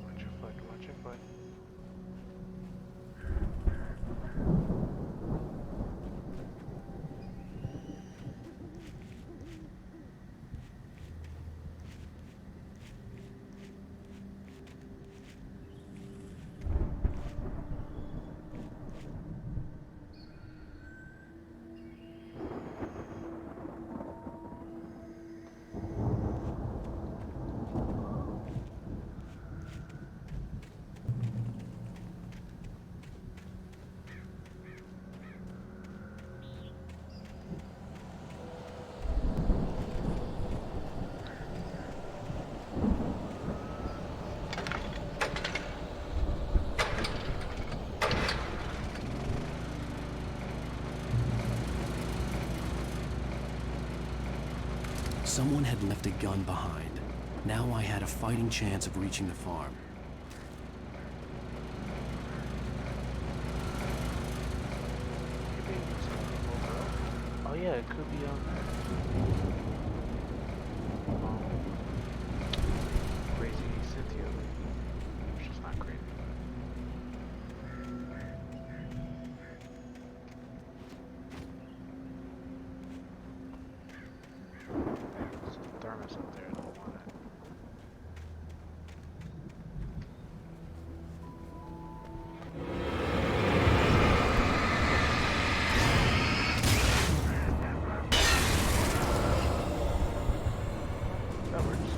Watch your foot. Someone had left a gun behind. Now I had a fighting chance of reaching the farm. Oh yeah, it could be crazy Cynthia, which is not crazy. There's a thermos up there. I don't want it. That works.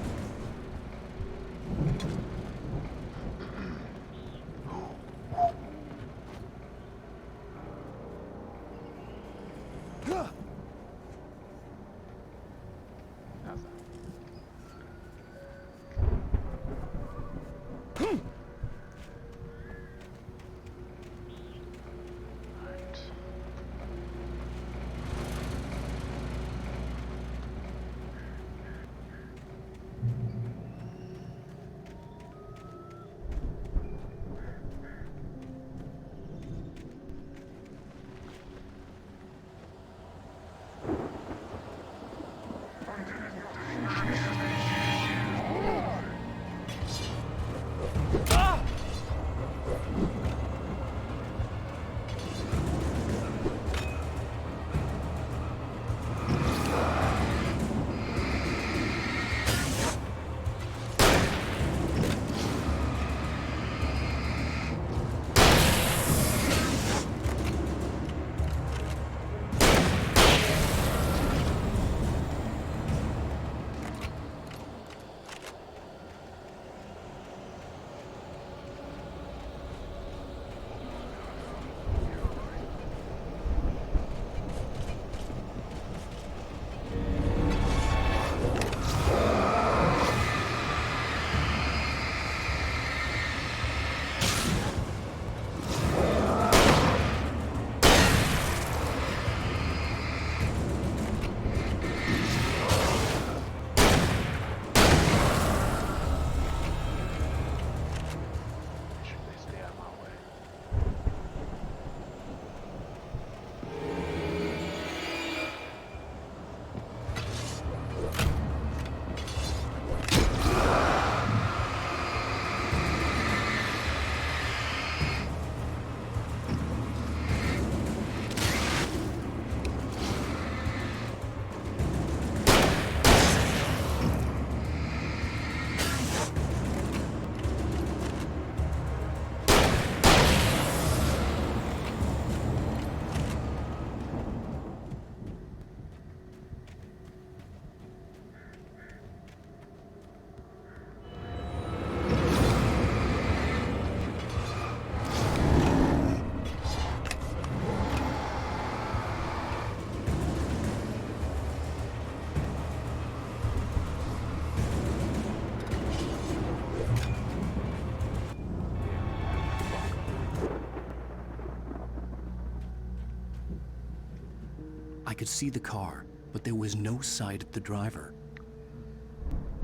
I could see the car, but there was no sight of the driver.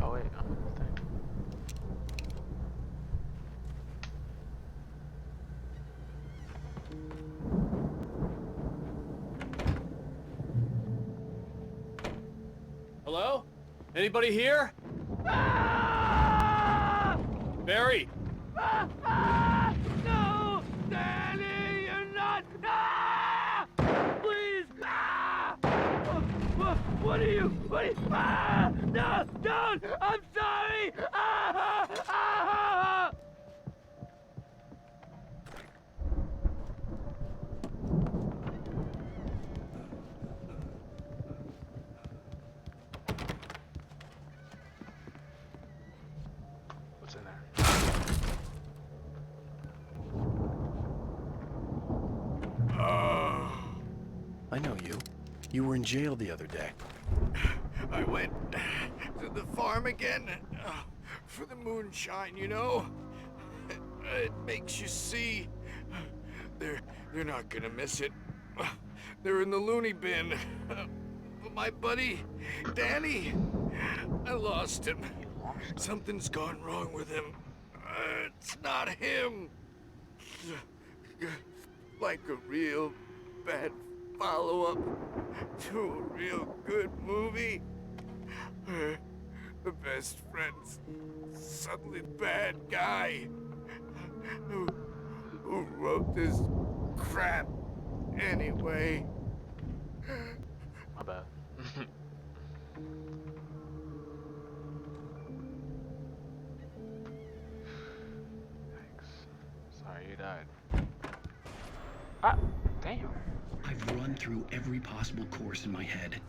Oh wait, I'm in the thing. Hello? Anybody here? Barry! No! Danny, you're not! Please! What are you? No! Don't! I'm sorry! What's in there? I know you. You were in jail the other day. I went to the farm again for the moonshine, you know? It makes you see. They're not gonna miss it. They're in the loony bin. But my buddy, Danny, I lost him. Something's gone wrong with him. It's not him. Like a real bad follow-up to a real good movie. The best friend's suddenly bad guy who wrote this crap anyway. My bad. Thanks. Sorry you died. Ah, damn. I've run through every possible course in my head.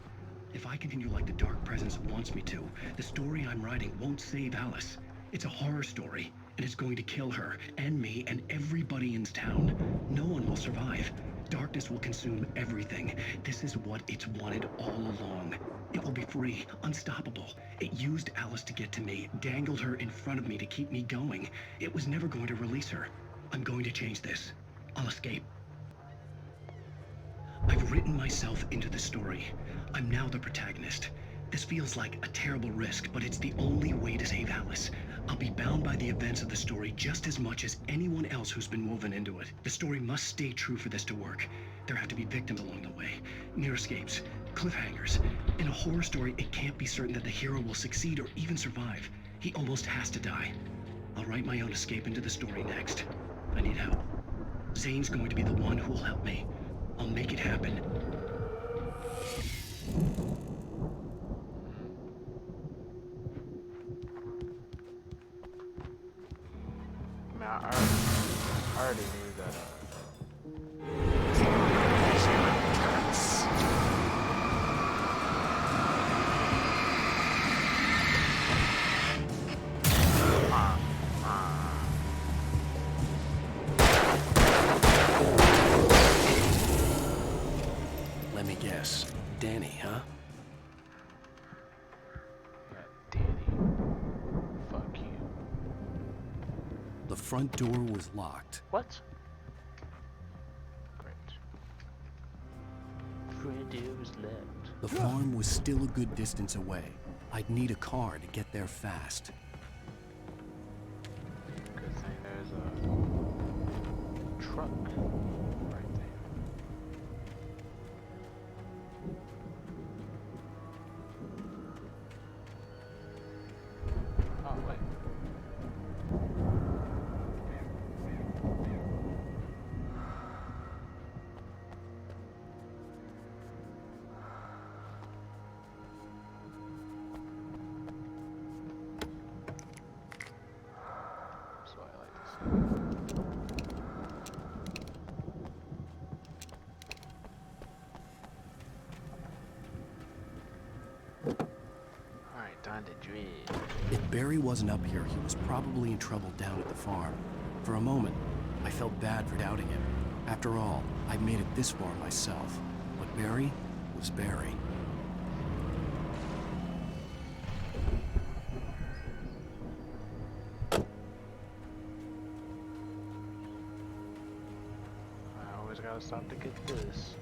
If I continue like the Dark Presence wants me to, the story I'm writing won't save Alice. It's a horror story, and it's going to kill her, and me, and everybody in town. No one will survive. Darkness will consume everything. This is what it's wanted all along. It will be free, unstoppable. It used Alice to get to me, dangled her in front of me to keep me going. It was never going to release her. I'm going to change this. I'll escape. I've written myself into the story. I'm now the protagonist. This feels like a terrible risk, but it's the only way to save Alice. I'll be bound by the events of the story just as much as anyone else who's been woven into it. The story must stay true for this to work. There have to be victims along the way, near escapes, cliffhangers. In a horror story, it can't be certain that the hero will succeed or even survive. He almost has to die. I'll write my own escape into the story next. I need help. Zane's going to be the one who will help me. I'll make it happen. I mean, I already knew that, Let me guess. Danny, huh? yeah, Danny. Fuck you. The front door was locked. What? Great. Front door was locked. The farm was still a good distance away. I'd need a car to get there fast. Good thing there's a truck right there. Oh, wait. That's why I like this. Alright, time to dream. If Barry wasn't up here, he was probably in trouble down at the farm. For a moment, I felt bad for doubting him. After all, I'd made it this far myself. But Barry was Barry. I always gotta stop to get this.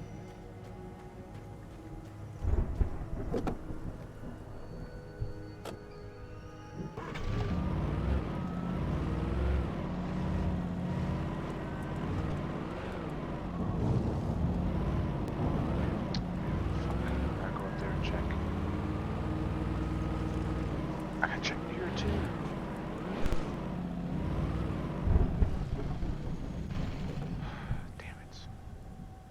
gotta check here too. Damn it.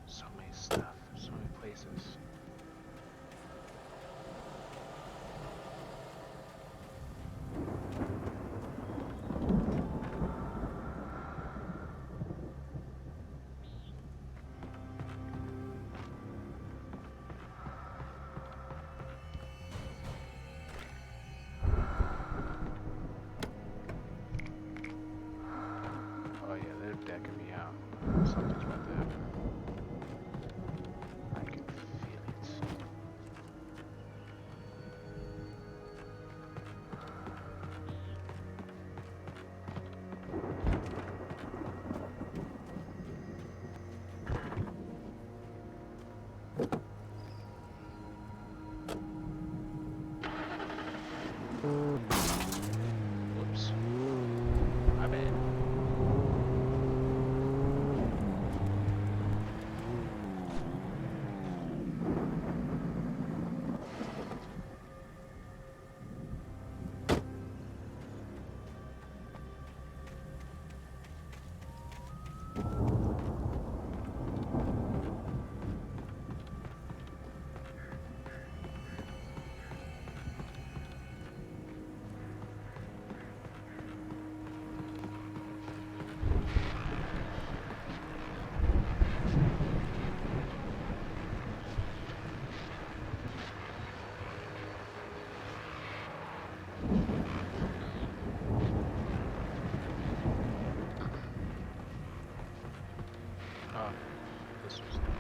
So many stuff, so many places. Oh yeah, they're decking me out. Something's about to happen. I can feel it. Whoops. My bad. Oh, this was the door.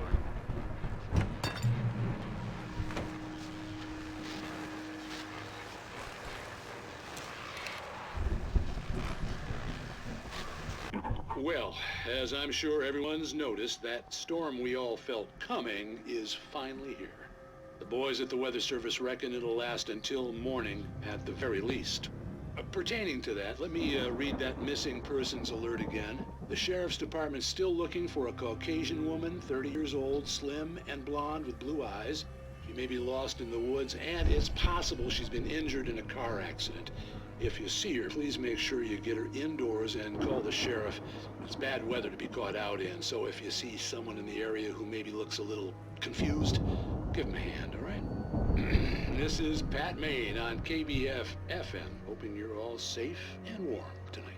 Well, as I'm sure everyone's noticed, that storm we all felt coming is finally here. The boys at the Weather Service reckon it'll last until morning at the very least. Pertaining to that, let me read that missing persons alert again. The Sheriff's Department's still looking for a Caucasian woman, 30 years old, slim and blonde with blue eyes. She may be lost in the woods, and it's possible she's been injured in a car accident. If you see her, please make sure you get her indoors and call the sheriff. It's bad weather to be caught out in, so if you see someone in the area who maybe looks a little confused, give him a hand, all right? This is Pat Maine on KBF FM, hoping you're all safe and warm tonight.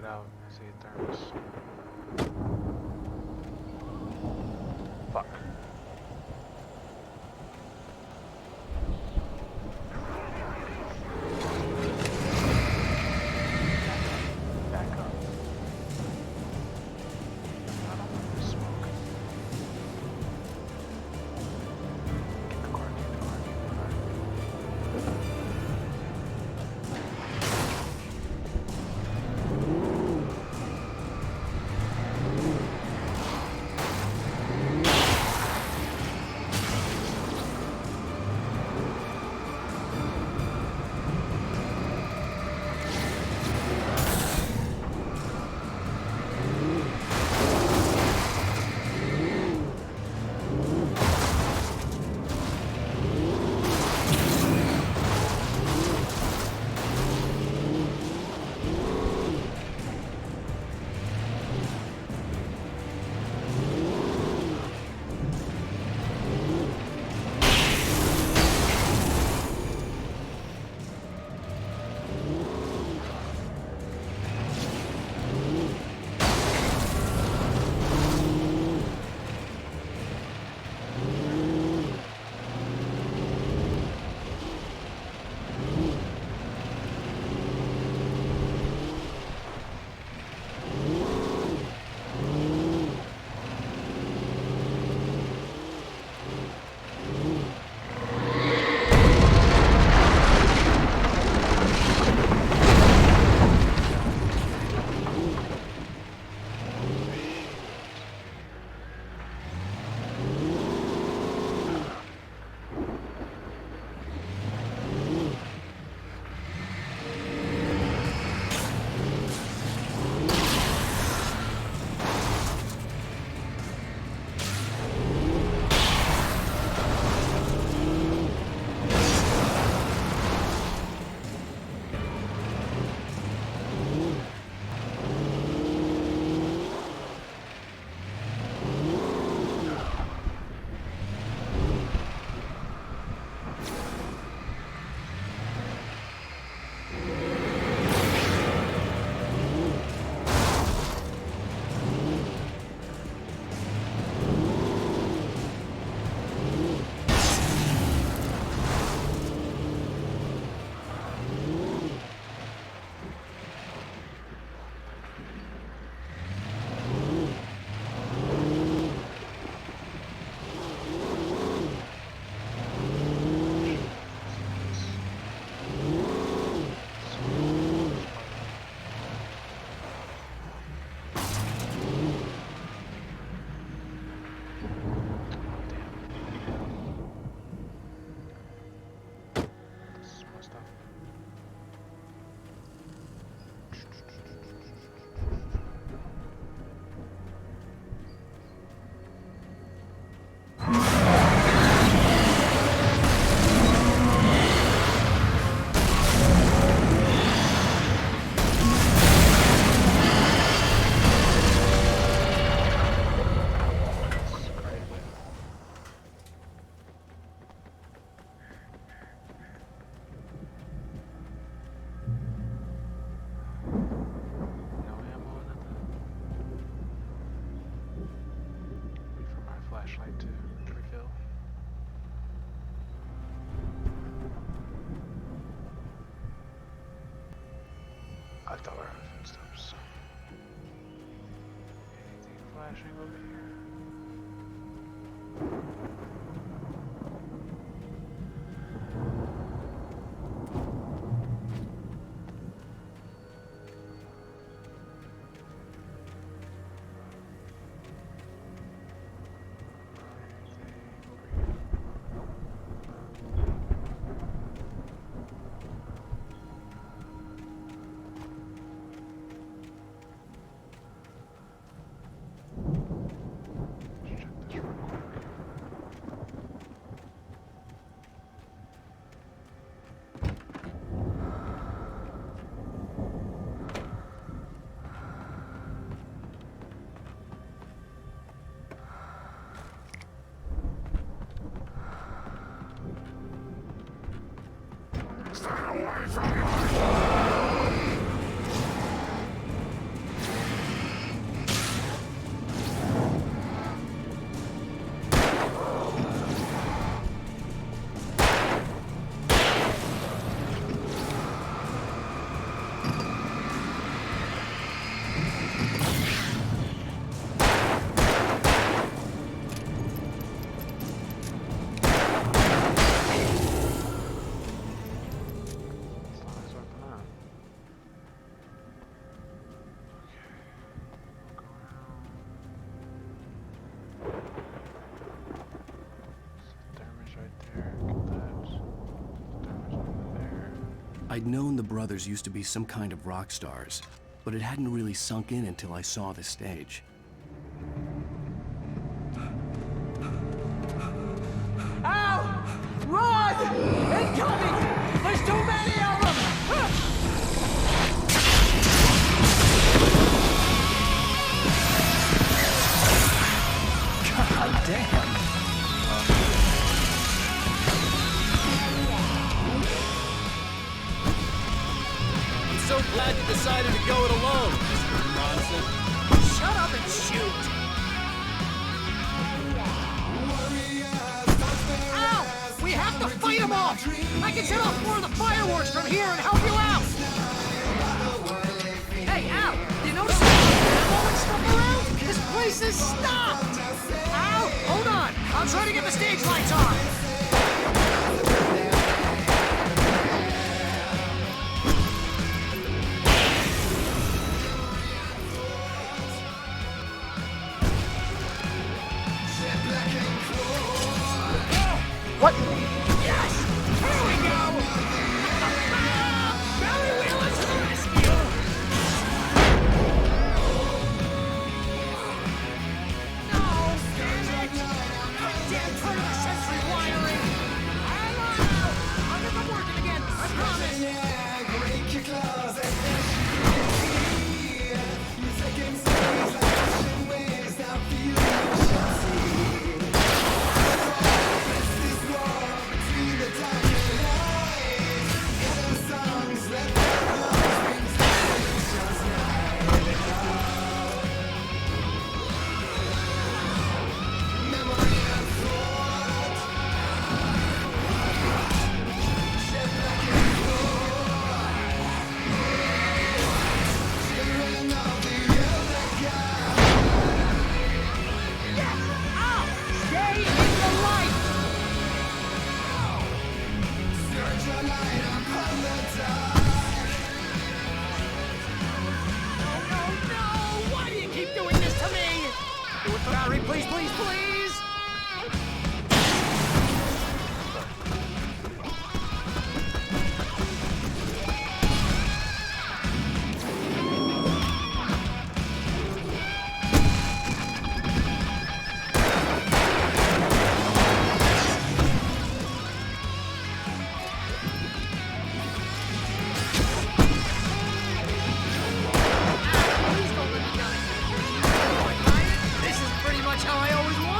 Out, see it turns. Fuck. Back up. I don't want to smoke. Get the car, get the car. I thought I heard footsteps. Anything flashing over here? Stay away from my I'd known the brothers used to be some kind of rock stars, but it hadn't really sunk in until I saw the stage. Ow! Run! Incoming! There's too many of them! God damn! I'm so glad you decided to go it alone, Mr. Bronson. Shut up and shoot! Ow! We have to fight them off! I can set off more of the fireworks from here and help you out! Hey, Al! You notice all that stuff around? This place is stopped! Al, hold on! I'll try to get the stage lights on! What? Yes! Here we go! Barry Wheeler to the rescue! No! Damn it! Damn turn of the century wiring! Hang on now! I'll get them working again, I promise! Break your claws and you taking space like ocean waves now feel Barry, please, please, please! This is pretty much how I always wanted.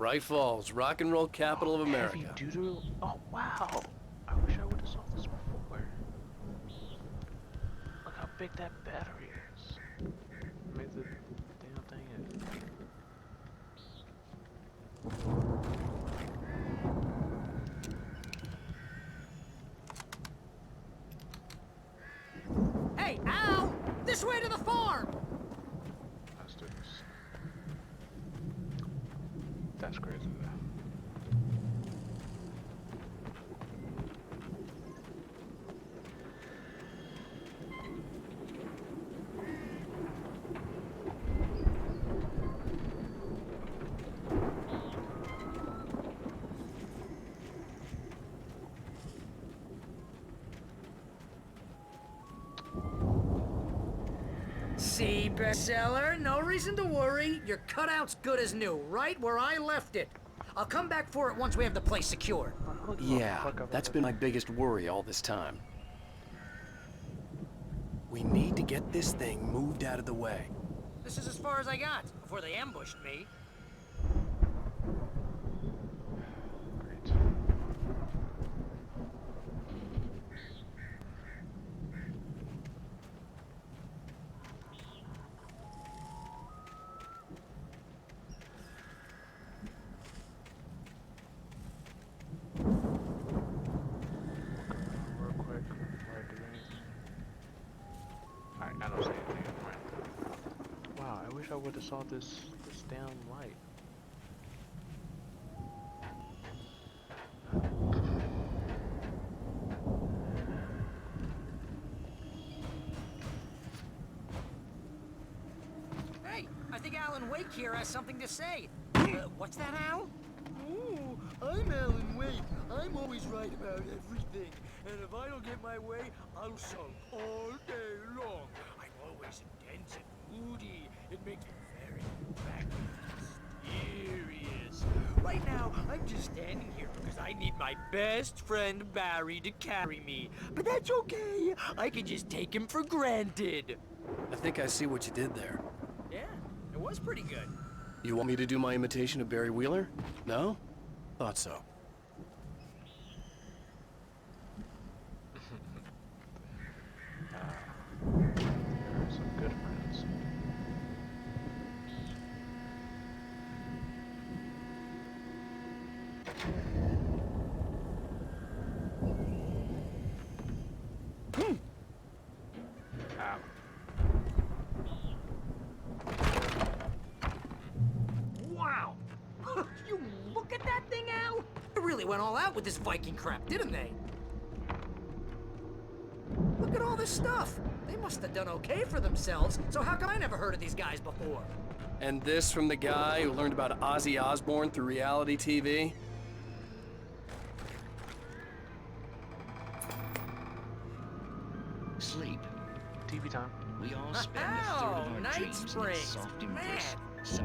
Bright Falls, rock and roll capital of America. Heavy doodle. Oh wow! I wish I would have saw this before. Look how big that battery is. I mean, the damn thing is. Hey, Al! This way to the farm! Let's do this. That's crazy though. See, bestseller, no reason to worry. Your cutout's good as new, right where I left it. I'll come back for it once we have the place secured. Yeah, that's been my biggest worry all this time. We need to get this thing moved out of the way. This is as far as I got before they ambushed me. I don't say anything. Wow, I wish I would have saw this damn light. Hey, I think Alan Wake here has something to say. What's that, Al? Ooh, I'm Alan Wake. I'm always right about everything. And if I don't get my way, I'll sulk all day long. I'm always intense and moody. It makes me very mysterious. Right now, I'm just standing here because I need my best friend Barry to carry me. But that's okay. I can just take him for granted. I think I see what you did there. Yeah, it was pretty good. You want me to do my imitation of Barry Wheeler? No? Thought so. Some good friends. Ow. Wow! You look at that thing, Al! They really went all out with this Viking crap, didn't they? Look at all this stuff. They must have done okay for themselves, so how come I never heard of these guys before? And this from the guy who learned about Ozzy Osbourne through reality TV? Sleep. TV time. We all spend a third of our Night dreams in a Springs. soft Man, embrace.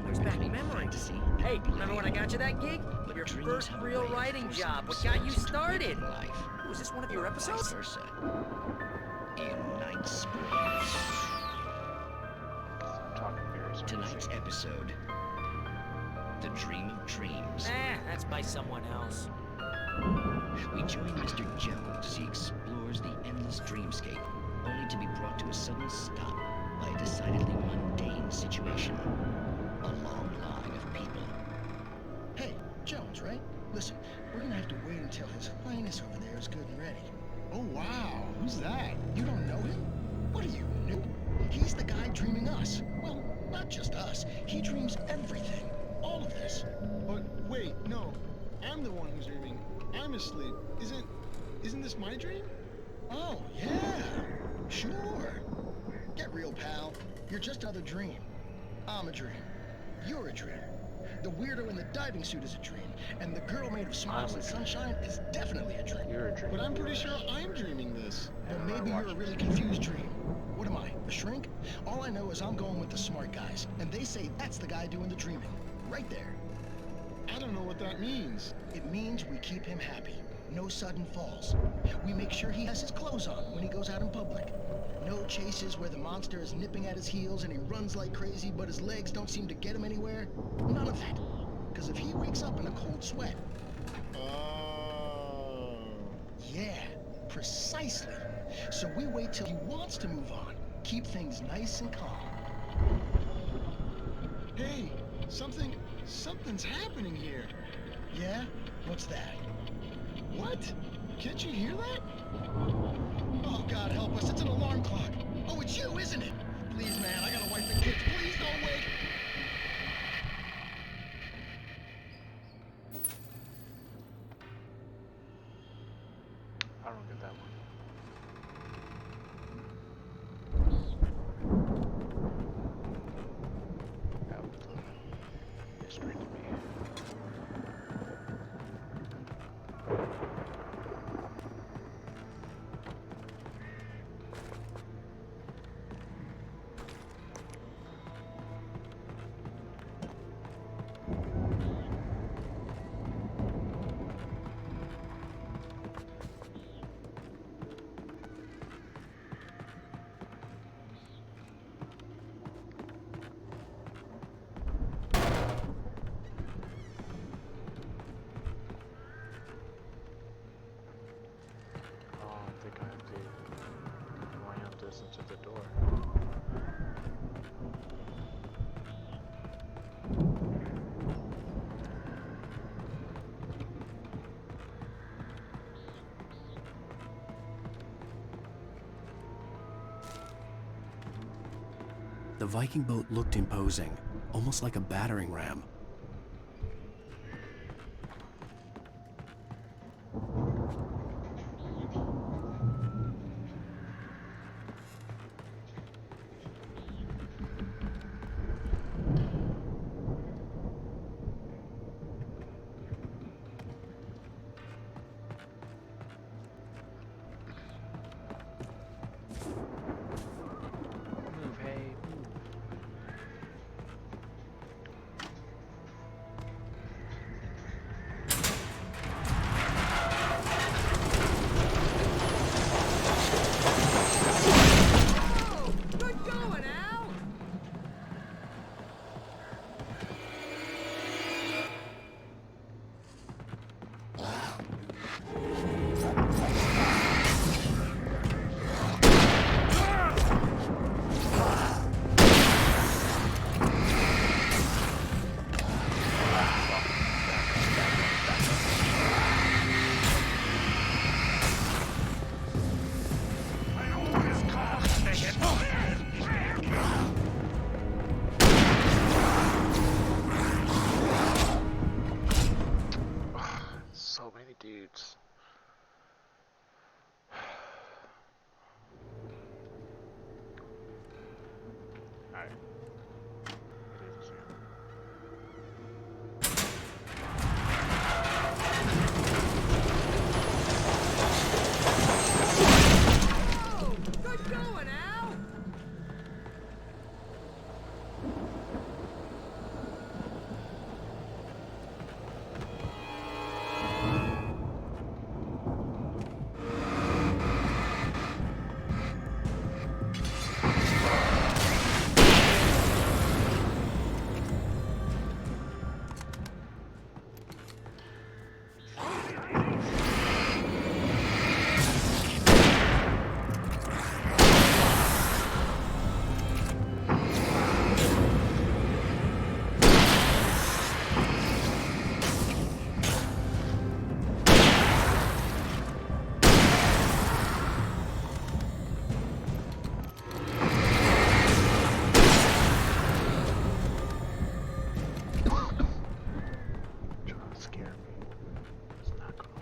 there's back memories. Hey, remember when I got you that gig? Your first real writing job. What got you started? Was this one of your episodes? In Night Springs. Tonight's episode, The Dream of Dreams. That's by someone else. We join Mr. Jones as he explores the endless dreamscape, only to be brought to a sudden stop by a decidedly mundane situation. A long line of people. Hey, Jones, right? Listen, we're gonna have to wait until his highness over there is good and ready. Oh, wow. Who's that? You don't know him? What are you, new? He's the guy dreaming us. Well, not just us. He dreams everything. All of this. But wait, no. I'm the one who's dreaming. I'm asleep. Isn't this my dream? Oh, yeah. Sure. Get real, pal. You're just another dream. I'm a dream. You're a dream. The weirdo in the diving suit is a dream, and the girl made of smiles and sunshine is definitely a dream. You're a dream. But I'm pretty sure I'm dreaming this. Well, maybe you're a really confused dream. What am I, a shrink? All I know is I'm going with the smart guys, and they say that's the guy doing the dreaming. Right there. I don't know what that means. It means we keep him happy. No sudden falls. We make sure he has his clothes on when he goes out in public. No chases where the monster is nipping at his heels and he runs like crazy, but his legs don't seem to get him anywhere. None of that. because if he wakes up in a cold sweat... Yeah, precisely. So we wait till he wants to move on. Keep things nice and calm. Hey, something's happening here. Yeah? What's that? What? Can't you hear that? Oh, God help us, it's an alarm clock. Oh, it's you, isn't it? Please, man, I gotta wipe the kids. Please don't wake... I don't get that one. That was a mystery to me. I think I have to ramp this into the door. The Viking boat looked imposing, almost like a battering ram. Move, hey, move. Good going, Al! So many dudes. Alright. It is a shame. Oh, good going, Al! Trying to scare me. It's not gonna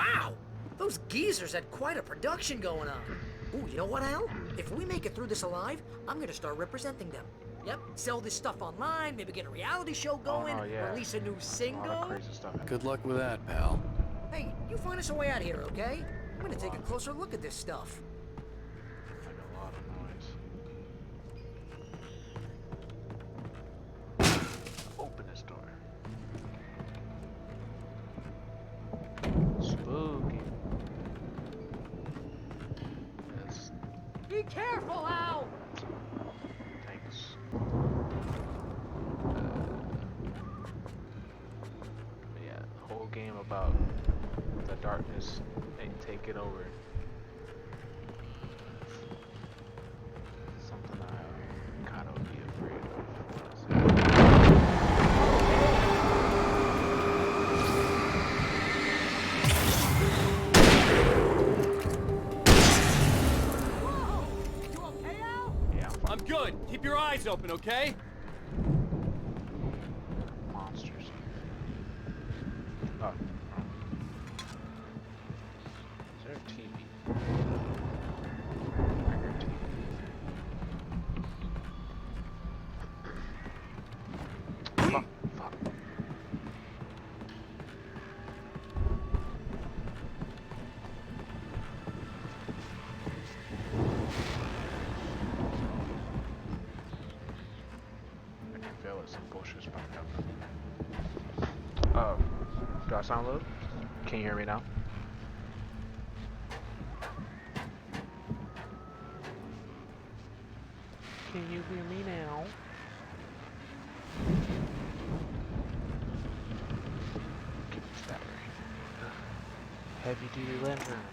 Wow! Those geezers had quite a production going on. Ooh, you know what, Al? If we make it through this alive, I'm gonna start representing them. Yep, sell this stuff online, maybe get a reality show going, release a new single. Good luck with that, pal. Hey, you find us a way out of here, okay? I'm gonna take a closer look at this stuff. Like a lot of noise. Open this door. Spooky. Yes. Be careful, Al! Thanks. Yeah, the whole game about the darkness taking over. Something I kind of be afraid of. I'm good. Keep your eyes open, okay? Monsters. Oh. Is there a TV? I hear TV. Fuck. Fuck. I can feel it. Some bullshit's back up. Do I sound low? Can you hear me now? Can you hear me now? Give me this battery. Heavy duty lantern.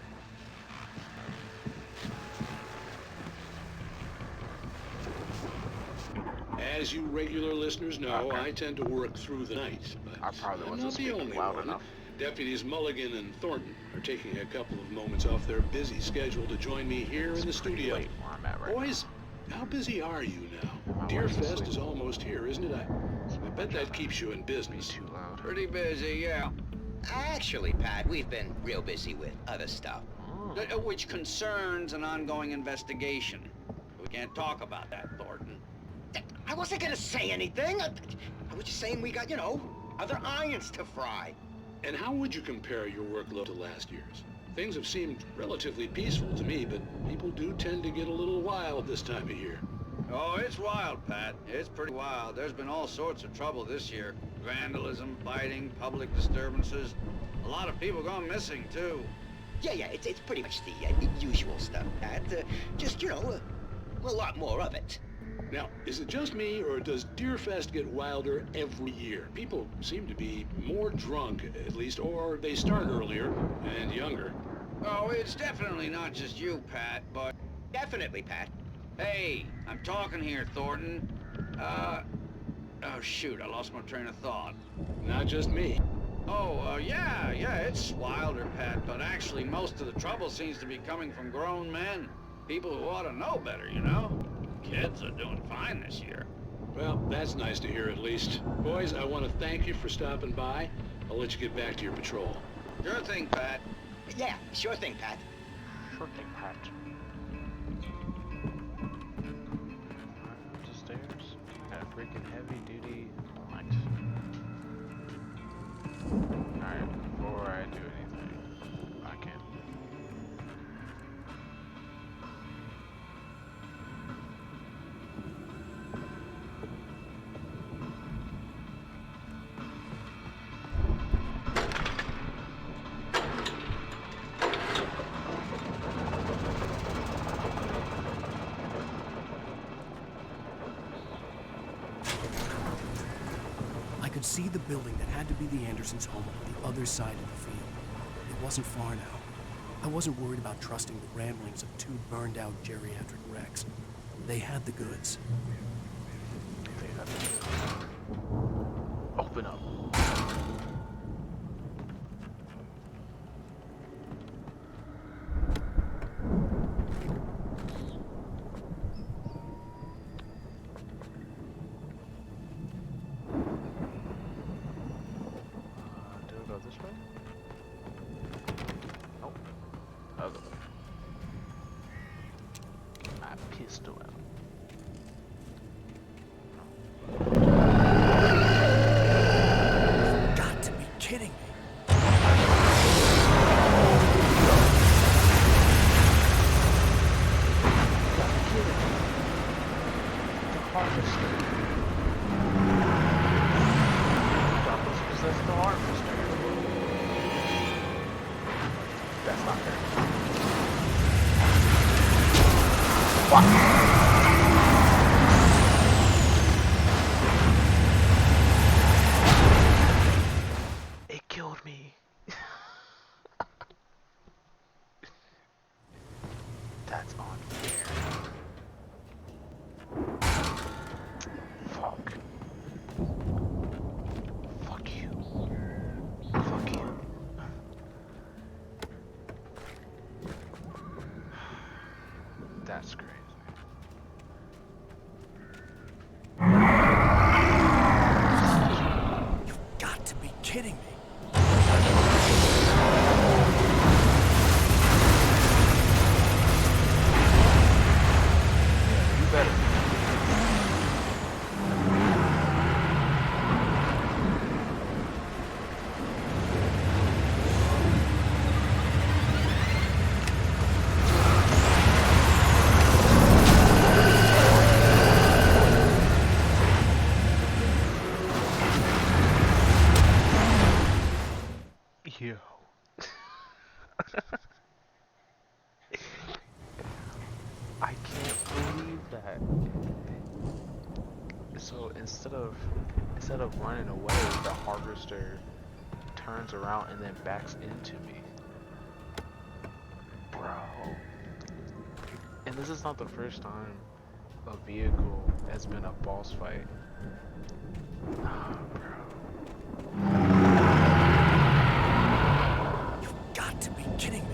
As you regular listeners know, I tend to work through the night, but I'm not the only one. Deputies Mulligan and Thornton are taking a couple of moments off their busy schedule to join me here in the studio. Boys, how busy are you now? Deerfest is almost here, isn't it? I bet that keeps you in business. Pretty busy, yeah. Actually, Pat, we've been real busy with other stuff, which concerns an ongoing investigation. We can't talk about that, Thornton. I wasn't gonna say anything. I was just saying we got, you know, other irons to fry. And how would you compare your workload to last year's? Things have seemed relatively peaceful to me, but people do tend to get a little wild this time of year. Oh, it's wild, Pat. It's pretty wild. There's been all sorts of trouble this year. Vandalism, fighting, public disturbances. A lot of people gone missing, too. Yeah, it's pretty much the usual stuff, Pat. Just, you know, a lot more of it. Now, is it just me, or does Deerfest get wilder every year? People seem to be more drunk, at least, or they start earlier and younger. Oh, it's definitely not just you, Pat, but... Definitely, Pat. Hey, I'm talking here, Thornton. Oh, shoot, I lost my train of thought. Not just me. Oh, yeah, it's wilder, Pat, but actually most of the trouble seems to be coming from grown men. People who ought to know better, you know? Kids are doing fine this year. Well, that's nice to hear at least. Boys, I want to thank you for stopping by. I'll let you get back to your patrol. Sure thing, Pat. Yeah, sure thing, Pat. Sure thing, Pat. Up the stairs. Got a freaking heavy duty light. Alright, before I do anything, I can. I could see the building that had to be the Andersons' home on the other side of the field. It wasn't far now. I wasn't worried about trusting the ramblings of two burned-out geriatric wrecks. They had the goods. Open up. Do we go this way? Still out. Got to be kidding me. That's not fair. It killed me. That's unfair. Fuck. Fuck you. Fuck you. That's crazy. You've got to be kidding me. You better. Yo. I can't believe that. So instead of running away, the harvester turns around and then backs into me. Bro. And this is not the first time a vehicle has been a boss fight. Ah, bro. You've got to be kidding me.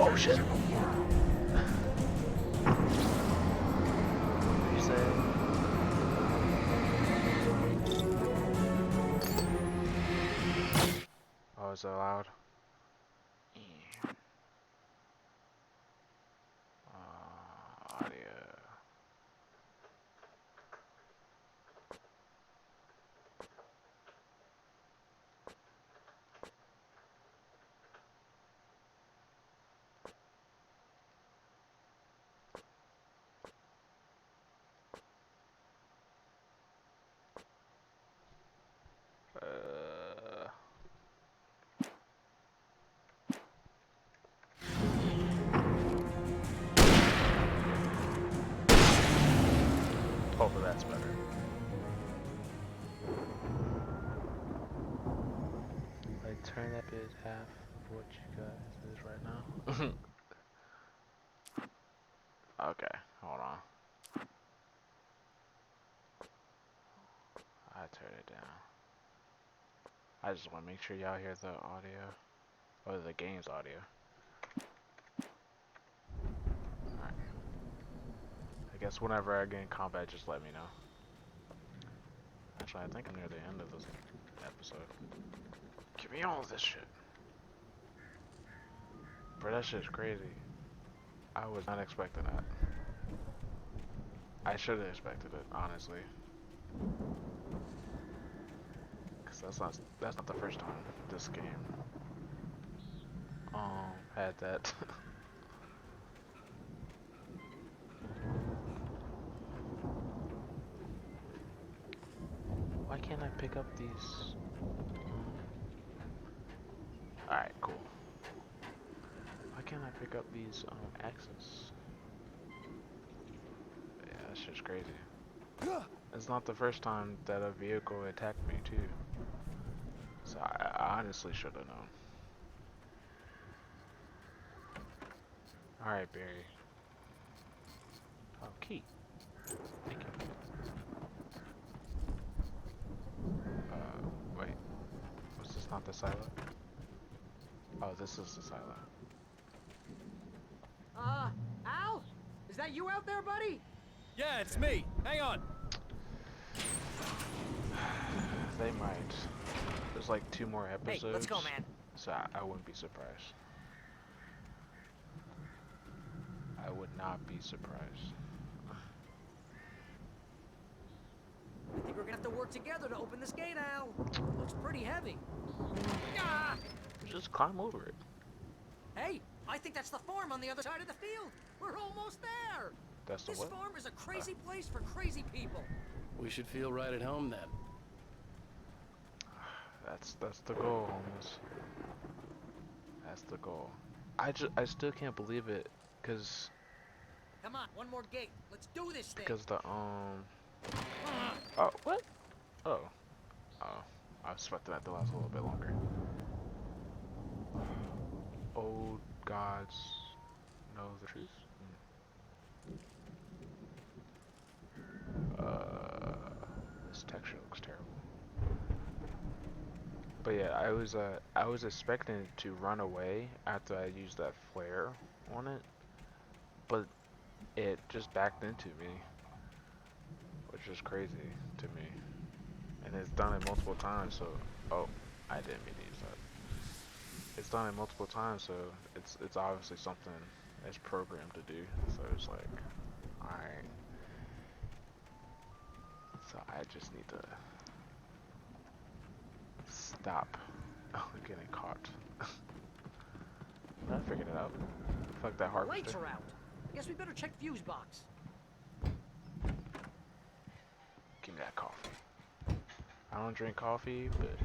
Oh shit. You say? Oh, is that loud? Audio. Hopefully that's better. Like turn that bit half of what you guys is right now. Okay, hold on. I turn it down. I just want to make sure y'all hear the audio, or the game's audio. Alright. I guess whenever I get in combat, just let me know. Actually, I think I'm near the end of this episode. Give me all this shit. Bro, that shit's crazy. I was not expecting that. I should have expected it, honestly. Cause that's not the first time this game had that. Why can't I pick up these? Alright, cool. Why can't I pick up these axes? Yeah, that's just crazy. It's not the first time that a vehicle attacked me too. So I honestly should have known. Alright, Barry. Oh, key. Thank you. Wait. Was this not the silo? Oh, this is the silo. Al? Is that you out there, buddy? Yeah, it's me. Hang on. They might. There's like 2 more episodes. Hey, let's go, man. So I wouldn't be surprised. I would not be surprised. I think we're gonna have to work together to open this gate, Al. Looks pretty heavy. Ah! Just climb over it. Hey, I think that's the farm on the other side of the field. We're almost there. That's the This what? farm is a crazy place for crazy people. We should feel right at home then. That's the goal, homies. That's the goal. I still can't believe it, cause Come on, one more gate. Let's do this thing. because the oh, what? Oh, I was expecting that to last a little bit longer. Old gods know the truth. This texture looks terrible. But yeah, I was expecting it to run away after I used that flare on it, but it just backed into me, which is crazy to me. And it's done it multiple times, so oh, I didn't mean to use that. It's done it multiple times, so it's obviously something it's programmed to do. So it's like, alright. So I just need to stop getting caught. I figured it out. Fuck that harvester. Lights are out. I guess we better check fuse box. Give me that coffee. I don't drink coffee, but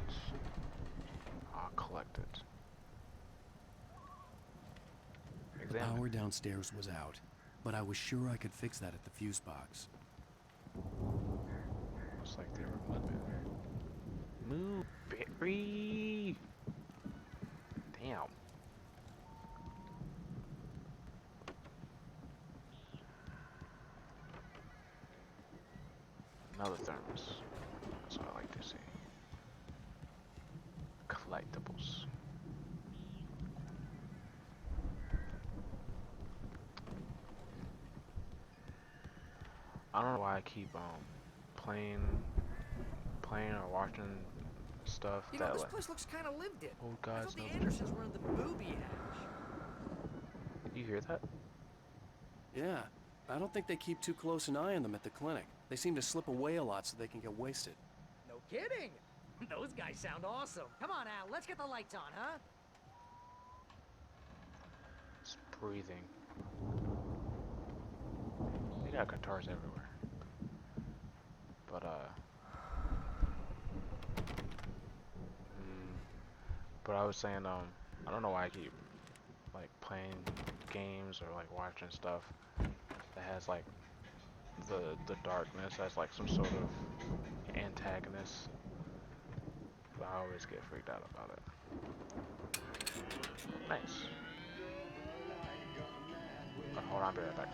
I'll collect it. The power downstairs was out, but I was sure I could fix that at the fuse box. Looks like they were mud Move, Barry! Damn. Another thermos. That's what I like to see. Collectibles. I don't know why I keep playing or watching stuff You know, that this like, place looks kind of lived in. oh I God, thought the no. Andersons were in the booby hatch. You hear that? Yeah. I don't think they keep too close an eye on them at the clinic. They seem to slip away a lot so they can get wasted. No kidding. Those guys sound awesome. Come on, Al. Let's get the lights on, huh? It's breathing. They got guitars everywhere. But but I was saying I don't know why I keep like playing games or like watching stuff that has like the darkness as like some sort of antagonist. But I always get freaked out about it. Nice. Hold on, I'll be right back.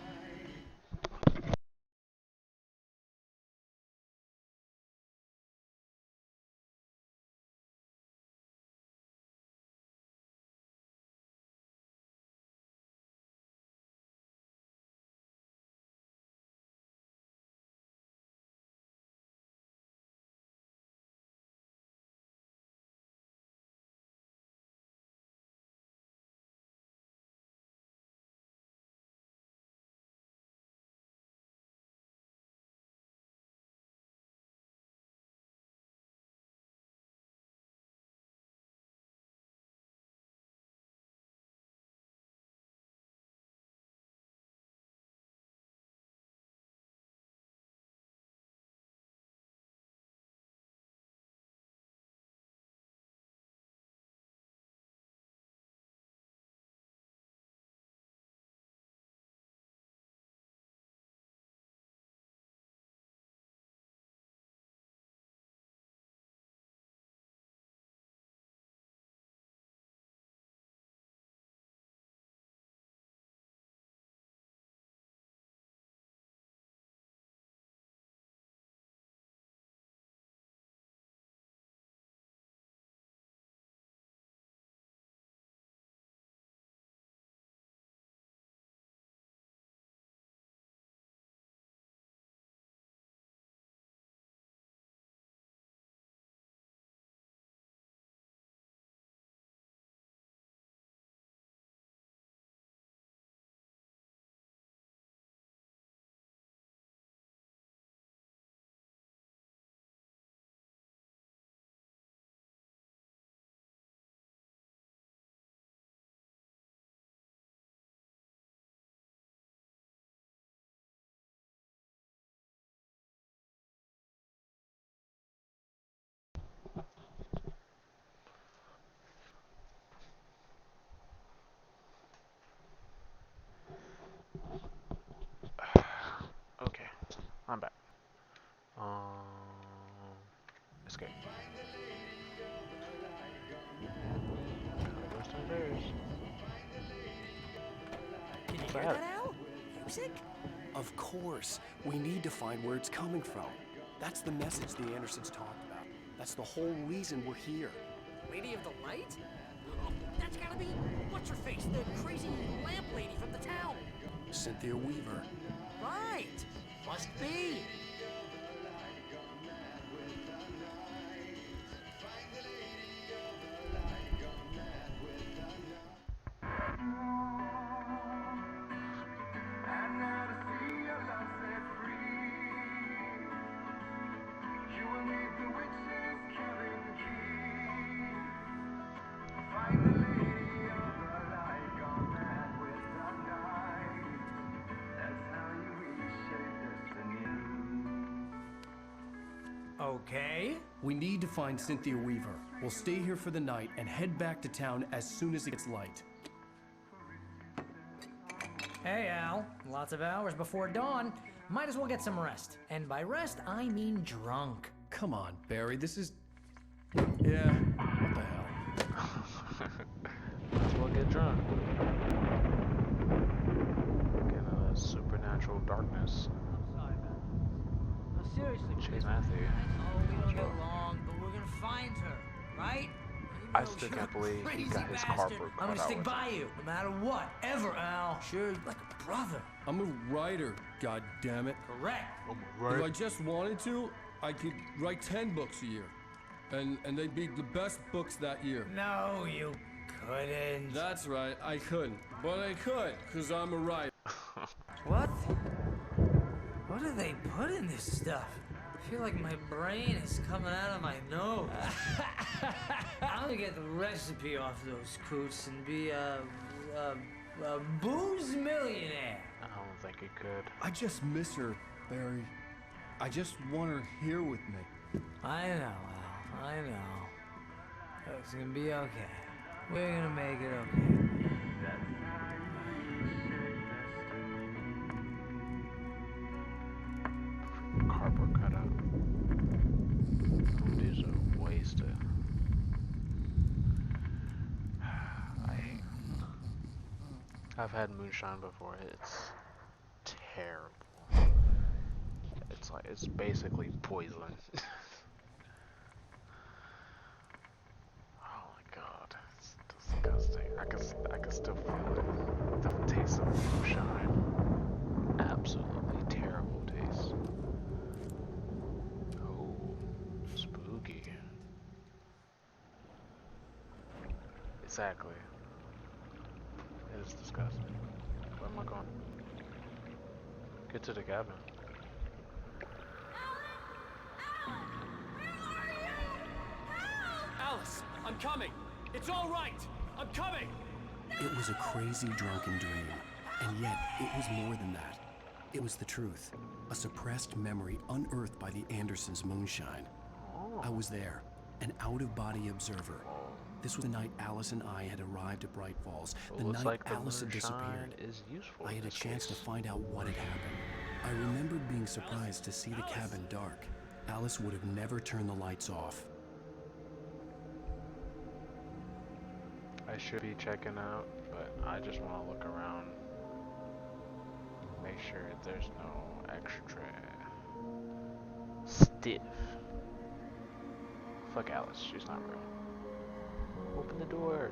bears. Can you What's hear that? that, Al? Music? Of course. We need to find where it's coming from. That's the message the Andersons talked about. That's the whole reason we're here. Lady of the Light? Oh, that's gotta be what's her face, the crazy lamp lady from the town. Cynthia Weaver. Right. Must be. Okay. We need to find Cynthia Weaver. We'll stay here for the night and head back to town as soon as it gets light. Hey, Al. Lots of hours before dawn. Might as well get some rest. And by rest, I mean drunk. Come on, Barry, this is... Yeah, what the hell? Might as well get drunk. Get a supernatural darkness. No, seriously. Chase Matthew. Oh, we don't get long, but we're gonna find her, right? I still can't believe he got his cardboard I'm gonna cut stick out. by you, no matter what, ever, Al. Sure, like a brother. I'm a writer, goddammit. Correct. If I just wanted to, I could write 10 books a year. And they'd be the best books that year. No, you couldn't. That's right, I couldn't. But I could, because I'm a writer. What? What do they put in this stuff? I feel like my brain is coming out of my nose. I'm gonna get the recipe off those coots and be a booze millionaire. I don't think he could. I just miss her, Barry. I just want her here with me. I know, Al. I know. It's gonna be okay. We're gonna make it okay. Cardboard cutout. These are wasted. I've had moonshine before. It's terrible. It's basically poison. Oh my god, it's disgusting. I can still feel it. The taste of moonshine. Absolutely terrible taste. Oh, spooky. Exactly. It is disgusting. Where am I going? Get to the cabin. Alice, I'm coming. It's all right. I'm coming. It was a crazy drunken dream, and yet it was more than that. It was the truth, a suppressed memory unearthed by the Andersons' moonshine. I was there, an out-of-body observer. This was the night Alice and I had arrived at Bright Falls, the Looks night like the Alice had moonshine disappeared. is useful I in had a this chance to case. find out what had happened. I remembered being surprised to see the cabin dark. Alice would have never turned the lights off. I should be checking out, but I just want to look around. Make sure there's no extra stiff. Fuck Alice, she's not real. Open the door.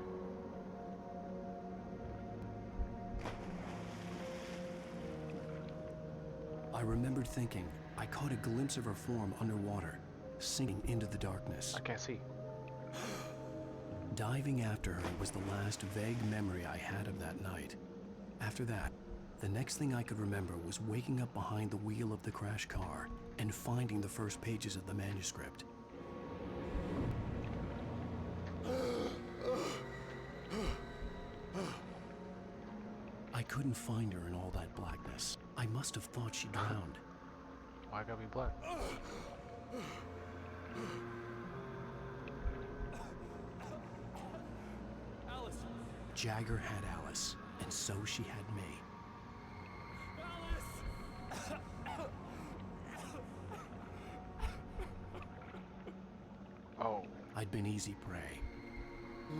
I remembered thinking I caught a glimpse of her form underwater, sinking into the darkness. I can't see. Diving after her was the last vague memory I had of that night. After that, the next thing I could remember was waking up behind the wheel of the crash car and finding the first pages of the manuscript. I couldn't find her in all that blackness. I must have thought she drowned. Why gotta be black? Alice. Jagger had Alice, and so she had me. Oh. I'd been easy prey.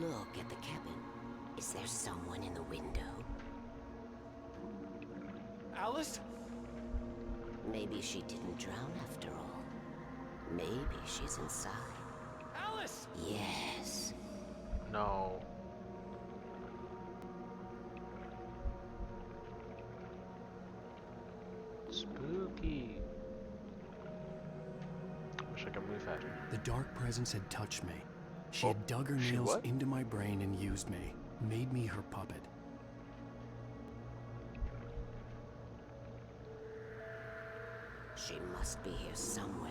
Look at the cabin. Is there someone in the window? Alice? Maybe she didn't drown after all. Maybe she's inside. Alice! Yes. No. Spooky. Wish I could move faster. The dark presence had touched me. She had dug her nails into my brain and used me, made me her puppet. She must be here somewhere.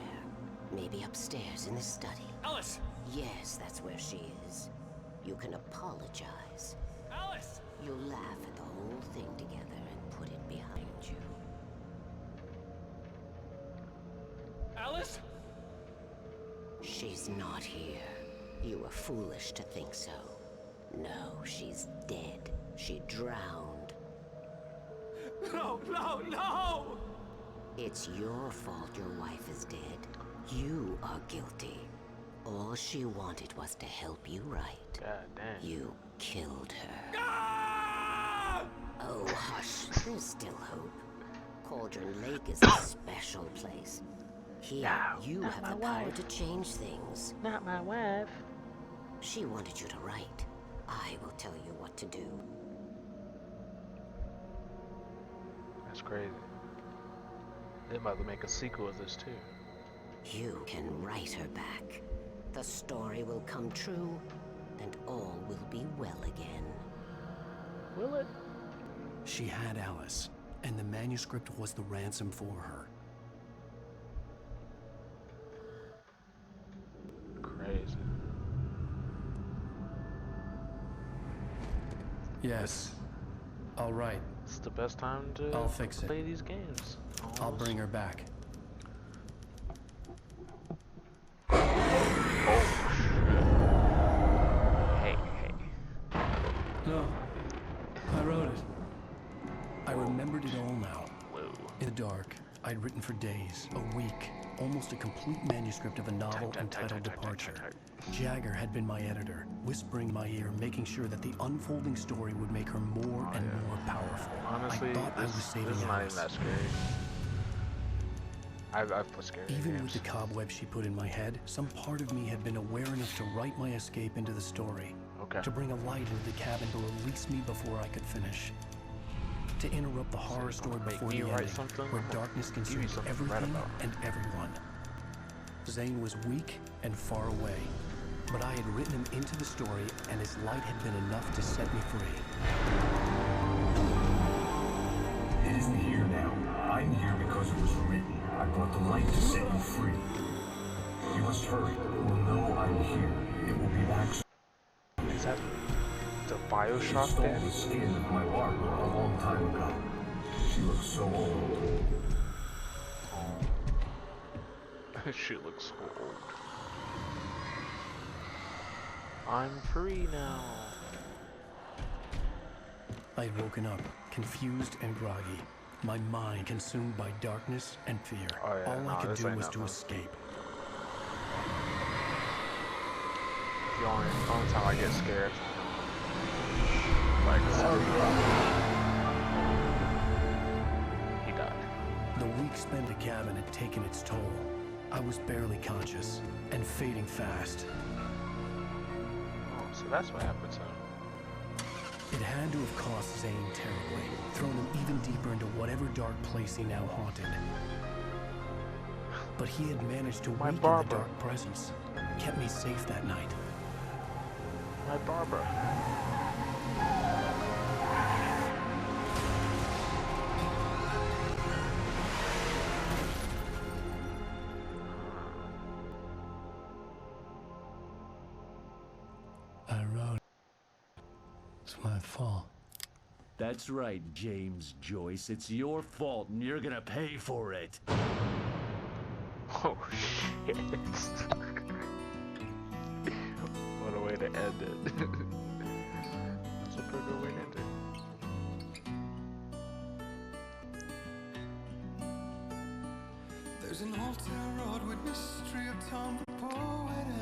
Maybe upstairs in the study. Alice! Yes, that's where she is. You can apologize. Alice! You'll laugh at the whole thing together and put it behind you. Alice? She's not here. You were foolish to think so. No, she's dead. She drowned. No, no, no! It's your fault your wife is dead. You are guilty. All she wanted was to help you right. God damn. You killed her. Ah! Oh, hush. There's still hope. Cauldron Lake is a special place. Here, you have the power to change things. Not my wife. She wanted you to write. I will tell you what to do. That's crazy. They're about to make a sequel of this too. You can write her back. The story will come true, and all will be well again. Will it? She had Alice, and the manuscript was the ransom for her. Crazy. Yes. All right. It's the best time to I'll fix it. play these games. I'll bring her back. Hey. No. I wrote it. I remembered it all now. Whoa. In the dark, I'd written for days, a week, almost a complete manuscript of a novel entitled Departure. Jagger had been my editor, whispering in my ear, making sure that the unfolding story would make her more and more powerful. Honestly, I thought I was saving this is not Alice. even that scary. I've put scary Even games. with the cobweb she put in my head, some part of me had been aware enough to write my escape into the story. Okay. To bring a light into the cabin to release me before I could finish. To interrupt the horror story before the ending, where darkness consumed everything and everyone. Zane was weak and far away, but I had written him into the story, and his light had been enough to set me free. It isn't here now. I'm here because it was written. I brought the light to set you free. You must hurry. It will know I'm here. It will be back soon. Is that the Bioshock Stole thing? the skin of my Barbara a long time ago. She looks so old. She looks so old. I'm free now. I had woken up, confused and groggy, my mind consumed by darkness and fear. Oh, yeah, All I could this do ain't was that to fun. escape. The only time I get scared. Like, he died. The week spent at the cabin had taken its toll. I was barely conscious and fading fast. Oh, so that's what happened to him. It had to have cost Zane terribly, thrown him even deeper into whatever dark place he now haunted. But he had managed to weaken the dark presence, kept me safe that night. My Barbara. I wrote. It's my fault. That's right, James Joyce. It's your fault, and you're gonna pay for it. Oh, shit. What a way to end it. That's a pretty good way to end it. There's an altar wrought with mystery of time repose.